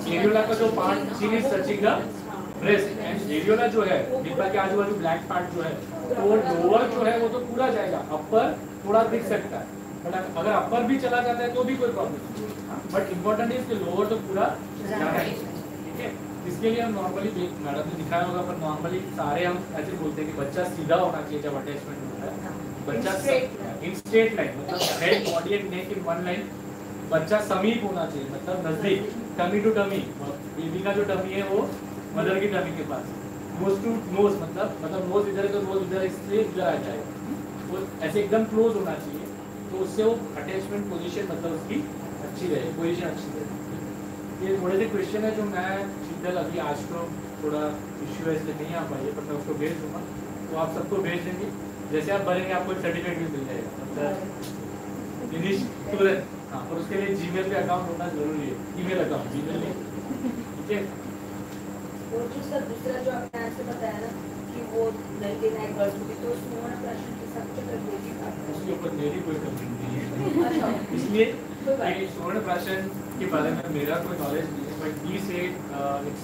एरियोला का जो part chin is touching the breast, and areola जो है डिब्बा के आजू बाजू ब्लैक पार्ट जो है तो वो लोअर जो है वो तो पूरा जाएगा, अपर थोड़ा दिख सकता है, बट अगर अपर भी चला जाता है तो भी कोई प्रॉब्लम नहीं, बट इम्पोर्टेंट है कि लोअर तो पूरा जाना है, ठीक है। इसके लिए हम नॉर्मली मैडम ने दिखाया होगा, पर नॉर्मली सारे हम ऐसे बोलते हैं कि बच्चा सीधा होना चाहिए जब अटैचमेंट होता है। बच्चा इन स्ट्रेट लाइन, मतलब head body and neck in one line. बच्चा समीप होना चाहिए, मतलब नजदीक, टमी टू टमी। बेबी का जो टमी है वो मदर की टमी के पास, नोज टू नोज, मतलब नोज इधर है तो नोज इधर, इसलिए इधर आ जाएगा, वो ऐसे एकदम क्लोज होना चाहिए, तो उससे वो अटैचमेंट पोजीशन मतलब उसकी अच्छी रहे, पोजीशन अच्छी रहे। ये थोड़े से क्वेश्चन है जो मैं शीतल अभी आज तो थोड़ा इश्यू है इसलिए नहीं आ पाइए, पर मैं उसको भेज दूंगा, तो आप सबको भेज देंगे। जैसे आप भरेंगे आपको एक सर्टिफिकेट भी मिल जाएगा, मतलब फिनिश तुरंत। हाँ, और उसके लिए जीमेल पे अकाउंट होना जरूरी है, ईमेल अकाउंट, जीमेल नहीं, ठीक है। वो जो सर दूसरा जो आपने ऐसे बताया ना कि वो लड़के ना गर्ल होगी तो उसमें होना प्रश्न के साथ क्या कर देगी, उसके ऊपर मेरी कोई कंप्लेंट नहीं है, इसलिए स्वर्ण प्राशन के बारे में मेरा कोई नॉलेज नहीं है, बट वी से इट्स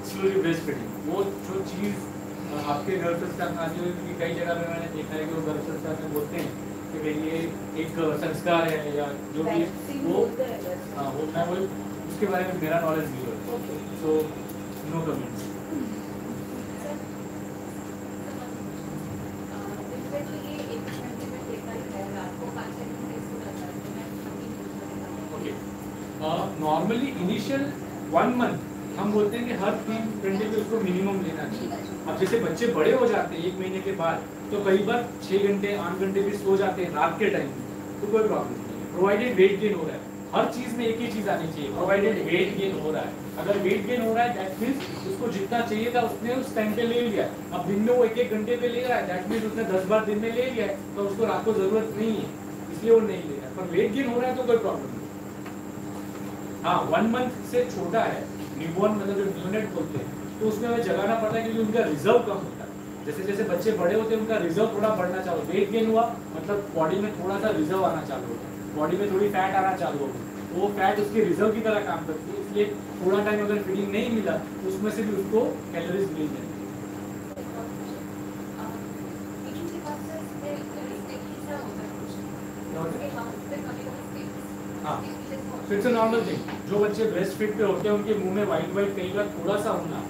एक्सक्लूसिव ब्रेस्ट फीडिंग। वो जो चीज़ आपके गर्भ संस्कार में आती है, क्योंकि कई जगह पे मैंने देखा है कि वो गर्भ संस्कार में बोलते हैं कि भाई ये एक संस्कार है या जो भी वो, हाँ, वो मैं वो उसके बारे में मेरा नॉलेज नहीं है, so no comments. Normally initial 1 month हम बोलते हैं कि हर 3 घंटे पे उसको मिनिमम लेना चाहिए। अब जैसे बच्चे बड़े हो जाते हैं 1 महीने के बाद, तो कई बार 6 घंटे 8 घंटे भी सो जाते हैं रात के टाइम, तो कोई प्रॉब्लम नहीं है, प्रोवाइडेड वेट गेन हो रहा है। हर चीज में एक ही चीज आनी चाहिए, प्रोवाइडेड वेट गेन हो रहा है। अगर वेट गेन हो रहा है दैट मींस उसको जितना चाहिए था उसने उस टाइम पे ले लिया। अब दिन में वो 1-1 घंटे पे ले रहा है, दैट मींस उसने 10 बार दिन में ले लिया है, तो उसको रात को जरूरत नहीं है, इसलिए वो नहीं ले रहा है। पर वेट गेन हो रहा है तो कोई प्रॉब्लम नहीं। हाँ, 1 मंथ से छोटा है, न्यूबॉर्न मतलब जो न्यूनेट बोलते हैं, तो उसमें हमें जगाना पड़ता है क्योंकि उनका रिजर्व कम होता है। जैसे जैसे बच्चे बड़े होते हैं उनका रिजर्व थोड़ा बढ़ना चालू, वेट गेन हुआ मतलब बॉडी में थोड़ा सा रिजर्व आना चालू होता है, बॉडी में थोड़ी फैट आना चालू होगी, वो फैट उसके रिजर्व की तरह काम करती है। इसलिए थोड़ा टाइम अगर फीडिंग नहीं मिला तो उसमें से भी उसको कैलोरीज मिल जाए। हाँ, तो इट्स अ नॉर्मल थिंग। जो बच्चे ब्रेस्ट फीड पे होते हैं उनके मुंह में वाइट वाइट कई बार थोड़ा सा होना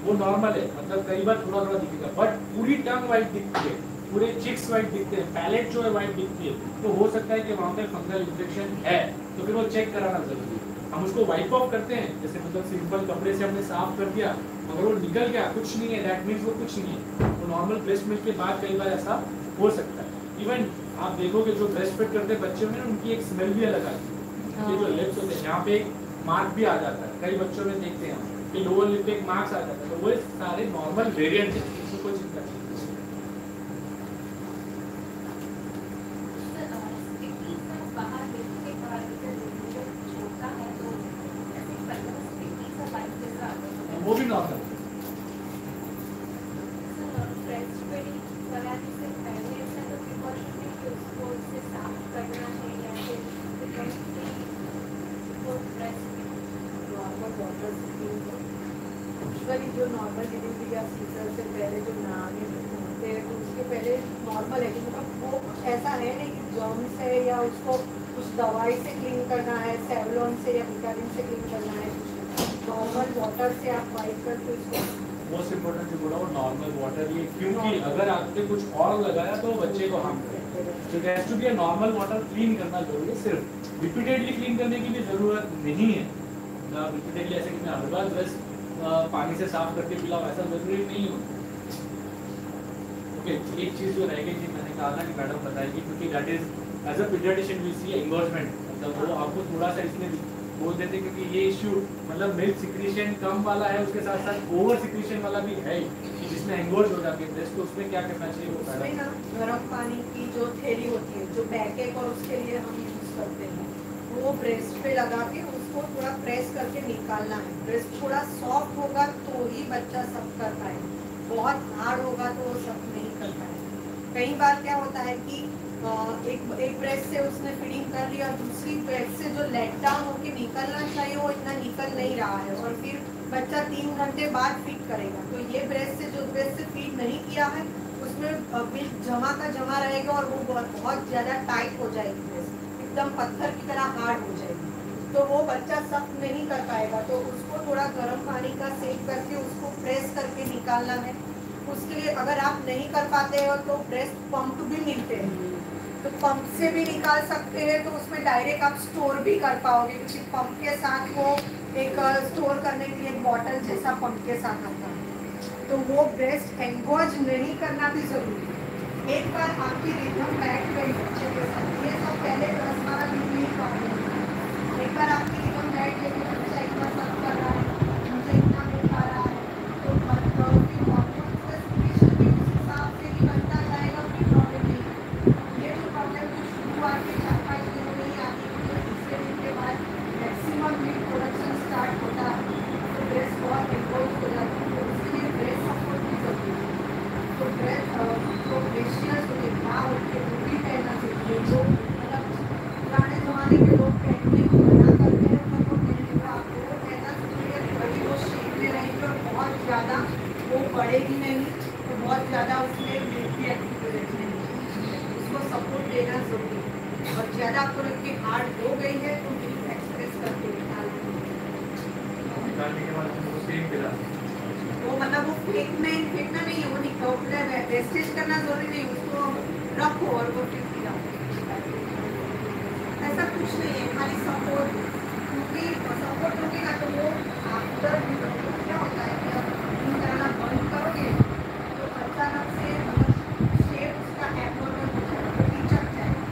वो नॉर्मल है, मतलब कई बार थोड़ा थोड़ा दिखेगा, बट पूरी टंग वाइट दिखती है, पूरे चिक्स वाइट दिखते हैं, पैलेट जो है वाइट दिखती है, तो हो सकता है कि वहाँ पे फंगल इन्फेक्शन है, तो फिर वो चेक कराना जरूरी है। हम उसको वाइप ऑफ करते हैं, जैसे मतलब सिंपल कपड़े से हमने साफ कर दिया, मगर वो निकल गया, कुछ नहीं है, दैट मीन्स वो कुछ नहीं है। तो नॉर्मल ब्रेस्ट मिल्क के बाद कई बार ऐसा हो सकता है। इवन आप देखोगे जो ब्रेस्ट फीड करते बच्चे में उनकी एक स्मेल भी अलग आती है, उनके जो लिप्स होते हैं यहाँ पे एक मार्क भी आ जाता है, कई बच्चों में देखते हैं हम कि लोअर लिप पे एक मार्क्स आ जाता है, तो वो सारे नॉर्मल वेरिएंट है, इसमें कोई चिंता नहीं। वो भी नॉर्मल है। जो नॉर्मल डिलीवरी या सीजर से पहले जो नहाने होते हैं तो उसके पहले नॉर्मल है कि मतलब वो ऐसा है नहीं कि जर्म्स है या उसको कुछ दवाई से क्लीन करना है, सेवलॉन से या विटामिन से क्लीन करना है, नॉर्मल वाटर से आप वाइप करके उसको। मोस्ट इम्पोर्टेंट जो बोला वो नॉर्मल वाटर, ये क्योंकि अगर आपने कुछ और लगाया तो बच्चे को हार्म करेगा, तो has to be normal water clean करना जरूरी है। सिर्फ रिपीटेडली क्लीन करने की भी जरूरत नहीं है, रिपीटेडली ऐसे कि मैं हर बार ब्रश पानी से साफ करके पिलाओ, ऐसा जरूरी नहीं होता। ओके, एक चीज जो रह गई थी, मैंने कहा था कि मैडम बताएगी, क्योंकि that is as a paediatrician we see engorgement, मतलब वो आपको थोड़ा सा इसमें बोल देते हैं क्योंकि ये इश्यू मतलब मिल्क सिक्रीशन कम वाला है, उसके साथ साथ ओवर सिक्रीशन वाला भी है कि जिसमें एंगोर्ज हो जाती है ब्रेस्ट, तो उसमें क्या करना चाहिए? वो उसमें ना गर्म पानी की जो थैली होती है, जो बैकएक और उसके लिए हम यूज करते हैं, वो ब्रेस्ट पे लगा के उसको थोड़ा प्रेस करके निकालना है। ब्रेस्ट थोड़ा सॉफ्ट होगा तो ही बच्चा सब कर पाए, बहुत हार्ड होगा तो वो सब नहीं कर पाए। कई बार क्या होता है कि एक ब्रेस्ट से उसने फीडिंग कर ली और दूसरी ब्रेस्ट से जो लेट डाउन होके निकलना चाहिए वो इतना निकल नहीं रहा है, और फिर बच्चा 3 घंटे बाद फीड करेगा, तो ये ब्रेस्ट से जो ब्रेस्ट से फीड नहीं किया है उसमें मिल्क जमा का जमा रहेगा और वो बहुत ज़्यादा टाइट हो जाएगी, ब्रेस्ट एकदम पत्थर की तरह हार्ड हो जाएगी, तो वो बच्चा सख्त नहीं कर पाएगा। तो उसको थोड़ा गर्म पानी का सेक करके उसको प्रेस करके निकालना है। उसके लिए अगर आप नहीं कर पाते हो तो ब्रेस्ट पंप भी मिलते हैं, तो पंप से भी निकाल सकते हैं, तो उसमें डायरेक्ट आप स्टोर भी कर पाओगे, क्योंकि पंप के साथ वो एक स्टोर करने के लिए एक बॉटल जैसा पंप के साथ आता है, तो वो ब्रेस्ट एंगोज नहीं करना भी जरूरी है। एक बार आपकी रिदम बैठ गई बच्चे के साथ, ये सब पहले 10-12 दिन में प्रॉब्लम है। एक बार आपकी रिदम बैठ गई तो बच्चा इतना सब कर रहा है, मुझे इतना मिल पा रहा है, तो उस हिसाब से ही बनता जाएगा, फिर प्रॉब्लम नहीं। ये जो प्रॉब्लम शुरुआत के 4-5 दिनों में ही आती है, तो दूसरे दिन के बाद मैक्सिमम मिल्क प्रोडक्शन स्टार्ट होता है, तो ब्रेस्ट बहुत एंगोज हो जाती है, तो उसके लिए ब्रेस्ट सपोर्ट भी जरूरी है। तो ब्रेस्ट जो ब्रेशियस होते हैं माँ होते हैं वो भी पहनना चाहिए, जो मतलब पुराने ज़माने के लोग पहनने को मना करते हैं, तो वो पहनने का आपको वो पहनना चाहिए, बड़ी वो शेप में रहेगी और बहुत ज़्यादा वो बढ़ेगी नहीं, तो बहुत ज़्यादा उसमें मिल्क भी एक्टिवेट नहीं, उसको सपोर्ट देना जरूरी है। और ज़्यादा आपको लग के हार्ड हो गई है तो मिल्क एक्सप्रेस करके निकालने के बाद वो सेम पिला, वो मतलब वो फेंकना नहीं है, वो निकल वेस्टेज करना जरूरी नहीं, उसको रखो और वो फिर पिलाओ, ऐसा कुछ नहीं है, खाली सपोर्ट, क्योंकि सपोर्ट रुकेगा तो वो आफ्टर क्या होता है कि आप निकालना बंद करोगे तो अचानक से मतलब शेप उसका एबनॉर्मल हो जाएगा, पिचक जाएगा,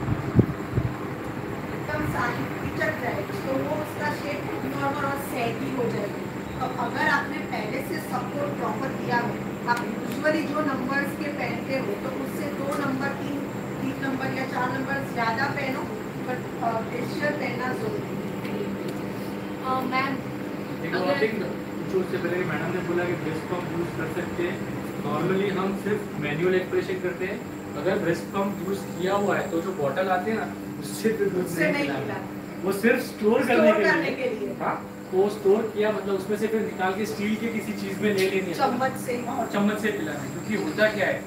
एकदम सारी पिचक जाएगी, तो वो उसका शेप एबनॉर्मल और सैगी हो जाएगी। तो अगर आपने पहले से सपोर्ट प्रॉपर दिया है, आप यूजुअली जो नंबर्स के पहनते हो तो उससे 2 नंबर 3 नंबर या 4 नंबर ज़्यादा पहनो, बट फेशियल पहनना जरूरी है। मैम जो उससे पहले मैडम ने बोला कि ब्रेस्ट पंप यूज कर सकते हैं, नॉर्मली हम सिर्फ मैनुअल एक्सप्रेशन करते हैं, अगर ब्रेस्ट पंप यूज किया हुआ है तो जो बॉटल आती है ना उससे फिर दूध उससे नहीं नहीं पिलाना, पिलाना। वो सिर्फ स्टोर करने के लिए। हाँ, वो स्टोर किया मतलब उसमें से फिर निकाल के स्टील के किसी चीज में ले लेनी है, चम्मच से। और चम्मच से पिलाना है। क्योंकि होता क्या है,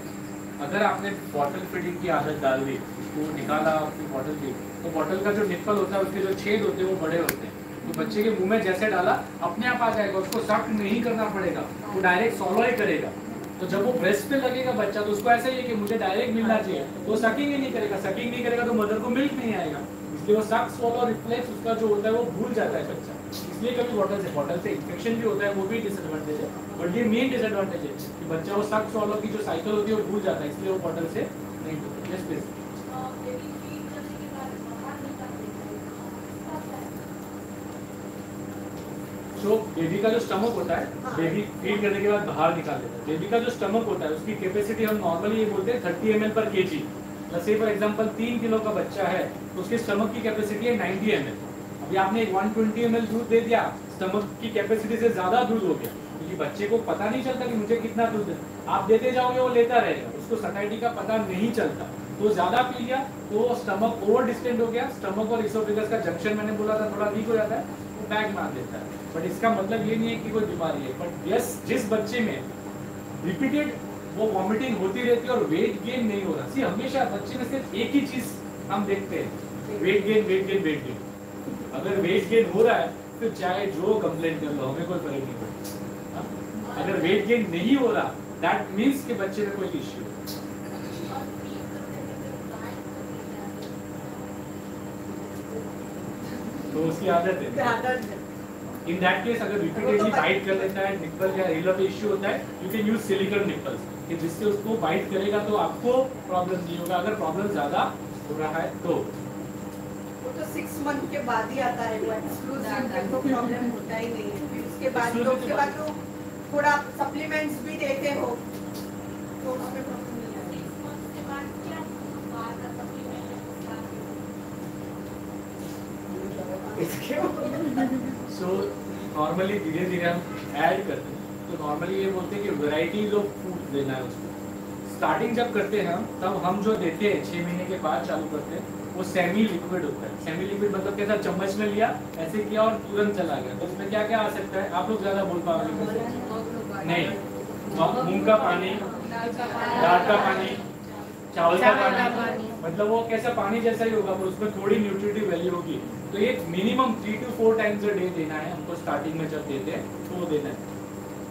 अगर आपने बॉटल फीडिंग की आदत डाल दी, वो निकाला अपनी बॉटल की, तो बॉटल का जो निप्पल होता है उसके जो छेद होते हैं वो बड़े होते हैं, तो बच्चे के मुंह में जैसे डाला अपने आप आ जाएगा, उसको सख्त नहीं करना पड़ेगा, वो डायरेक्ट सॉलो ही करेगा। तो जब वो ब्रेस्ट पे लगेगा बच्चा तो उसको ऐसा ही है कि मुझे डायरेक्ट मिलना चाहिए, तो सकिंग ही नहीं करेगा, सकिंग नहीं करेगा तो मदर को मिल्क नहीं आएगा, इसलिए वो सक स्वॉलो रिफ्लेक्स उसका जो होता है वो भूल जाता है बच्चा, इसलिए कभी बॉटल से इन्फेक्शन भी होता है, वो भी डिसएडवांटेज है। बट ये मेन डिसएडवांटेज है कि बच्चा वो सक स्वॉलो की जो साइकिल होती है वो भूल जाता है, इसलिए वो बॉटल से नहीं होता। Yes please. जो बेबी का जो स्टमक होता है, बेबी फीड करने के बाद बाहर निकाल देता है, बेबी का जो स्टमक होता है उसकी कैपेसिटी हम नॉर्मली ये बोलते हैं 30 ml पर kg। जैसे फॉर एग्जांपल 3 किलो का बच्चा है तो उसके स्टमक की कैपेसिटी है 90 ml। अभी आपने 120 ml दूध दे दिया, स्टमक की कैपेसिटी से ज्यादा दूध हो गया, क्योंकि बच्चे को पता नहीं चलता कि मुझे कितना दूध है, आप देते जाओगे वो लेता रहेगा, उसको सटाइटी का पता नहीं चलता, तो ज्यादा पी लिया तो स्टमक ओवर डिस्टेंड हो गया, स्टमक और इसोफेगस का जंक्शन मैंने बोला था थोड़ा वीक हो जाता है, वो बैग मार देता है। बट इसका मतलब ये नहीं है कि कोई बीमारी है, बट यस जिस बच्चे में रिपीटेड वो वॉमिटिंग होती रहती है और वेट गेन नहीं हो रहा, सी हमेशा बच्चे में सिर्फ एक ही चीज हम देखते हैं, weight gain weight gain weight gain. अगर वेट गेन हो रहा है तो चाहे जो कंप्लेंट कर लो, हमें कोई फर्क नहीं पड़ता। अगर वेट गेन नहीं हो रहा दैट मीन्स कि बच्चे में कोई इश्यू है। तो उसकी आदत है। इन दैट केस अगर रिपीटेडली बाइट कर लेता है निप्पल या रिलर पे इश्यू होता है, you can use silicon nipples कि जिससे उसको बाइट करेगा तो आपको प्रॉब्लम नहीं होगा। अगर प्रॉब्लम ज्यादा हो रहा है तो वो तो 6 मंथ के बाद ही आता है, वो एक्सक्लूसिव तो प्रॉब्लम होता ही नहीं है। फिर उसके बाद तो थोड़ा सप्लीमेंट्स भी देते हो तो उसमें प्रॉब्लम नहीं आएगी। सो नॉर्मली धीरे धीरे हम ऐड करते हैं, तो नॉर्मली ये बोलते हैं कि वैरायटीज ऑफ फूड देना है उसको। स्टार्टिंग जब करते हैं हम तब हम जो देते हैं 6 महीने के बाद चालू करते हैं वो सेमी लिक्विड होता है। सेमी लिक्विड मतलब कैसा, चम्मच में लिया ऐसे किया और तुरंत चला गया, तो उसमें क्या क्या आ सकता है आप लोग ज्यादा बोल पाओगे? नहीं, मूंग का पानी, दाल का पानी, चावल का पानी, मतलब वो कैसा पानी जैसा ही होगा पर उसमें थोड़ी न्यूट्रिटिव वैल्यू होगी। तो ये minimum 3 to 4 times a day देना है हमको स्टार्टिंग में जब देते हैं तो वो देना है।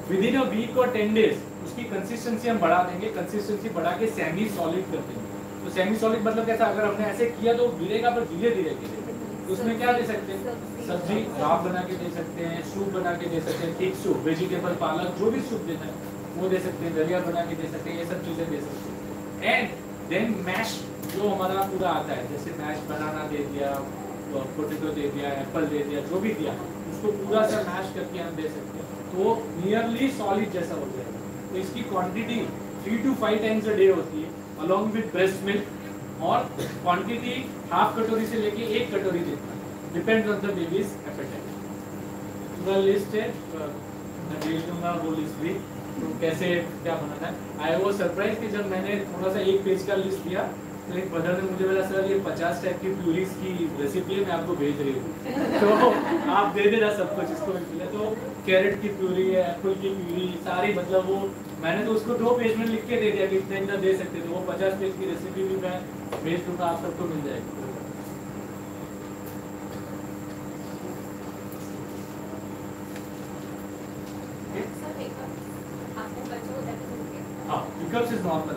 विद इन अ वीक और 10 डेज उसकी कंसिस्टेंसी हम बढ़ा देंगे, कंसिस्टेंसी बढ़ा के सेमी सॉलिड कर देंगे। तो सेमी सॉलिड मतलब कैसा, अगर हमने ऐसे किया तो गिरेगा पर धीरे धीरे गिरेगा। तो उसमें क्या दे सकते हैं, सब्जी राब बना के दे सकते हैं, सूप बना के दे सकते हैं, थिक सूप, वेजिटेबल पालक जो भी सूप देना है वो दे सकते हैं, दलिया बना के दे सकते हैं, ये सब चीजें दे सकते हैं। एंड देन मैश जो हमारा पूरा आता है, जैसे मैश बनाना दे दिया, पोटैटो दे दिया, एप्पल दे दिया, जो भी दिया उसको पूरा सा मैश करके हम दे सकते हैं, तो वो नियरली सॉलिड जैसा हो जाएगा। तो इसकी quantity 3 to 5 times a day होती है अलॉन्ग विद ब्रेस्ट मिल्क, और क्वांटिटी हाफ कटोरी से लेके 1 कटोरी जितना, depends on the baby's appetite. पूरा लिस्ट है, मैं भेज दूंगा वो लिस्ट भी, तो कैसे क्या बनाना है। आई वाज सरप्राइज कि जब मैंने थोड़ा सा 1 पेज का लिस्ट दिया तो एक बदल ने मुझे बोला सर ये 50 टाइप की प्यूरीज की रेसिपी है, मैं आपको भेज रही हूँ तो आप दे देना सब कुछ इसको मिले। तो कैरेट की प्यूरी है, एप्पल की प्यूरी सारी, मतलब वो मैंने तो उसको 2 पेज में लिख के दे दिया कि इतना इतना दे सकते, तो वो 50 पेज की रेसिपी भी मैं भेज दूंगा, आप सबको मिल जाएगी। हाँ, हिकअप्स इज नॉर्मल।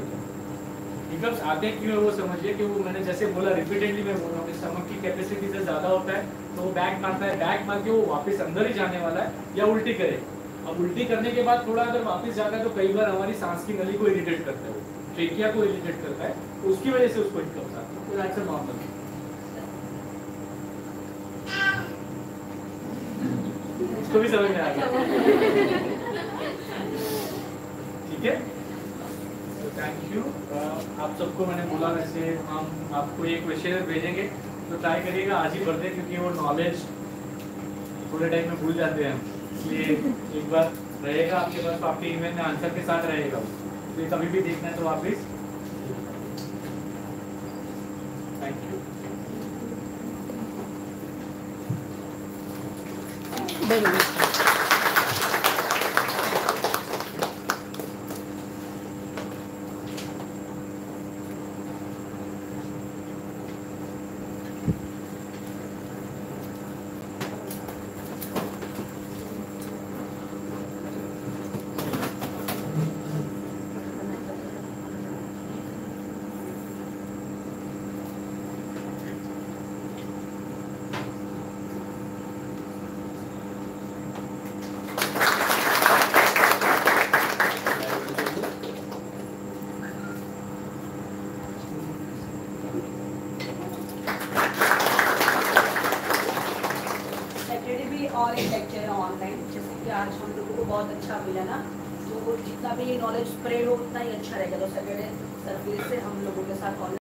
हिकअप्स आते क्यों है वो समझिए कि वो मैंने जैसे बोला, रिपीटेडली मैं बोल रहा हूँ कि स्टमक की कैपेसिटी से ज्यादा होता है तो वो बैग मारता है, बैग मार के वो वापस अंदर ही जाने वाला है या उल्टी करे। अब उल्टी करने के बाद थोड़ा अगर वापस जाता है तो कई बार हमारी सांस की नली को इरिटेट करता है, वो ट्रेकिया को इरिटेट करता है, तो उसकी वजह से उसको हिकअप्स आते हैं। तो दैट्स अ नॉर्मल। इसको भी समझ में आ गया, ठीक है। Thank you. आप सबको मैंने बोला वैसे हम आपको एक क्वेश्चन भेजेंगे तो ट्राई करिएगा आज ही भर दें, क्योंकि वो नॉलेज थोड़े टाइम में भूल जाते हैं, इसलिए एक बार रहेगा आपके पास, तो आपके ईमेल में आंसर के साथ रहेगा, तो ये कभी भी देखना है तो वापिस। Thank you. और एक लेक्चर है ऑनलाइन, जैसे कि आज हम लोगों को बहुत अच्छा मिला ना, तो जितना भी नॉलेज स्प्रेड हो उतना ही अच्छा रहेगा। तो सैटरडे से हम लोगों के साथ ऑनलाइन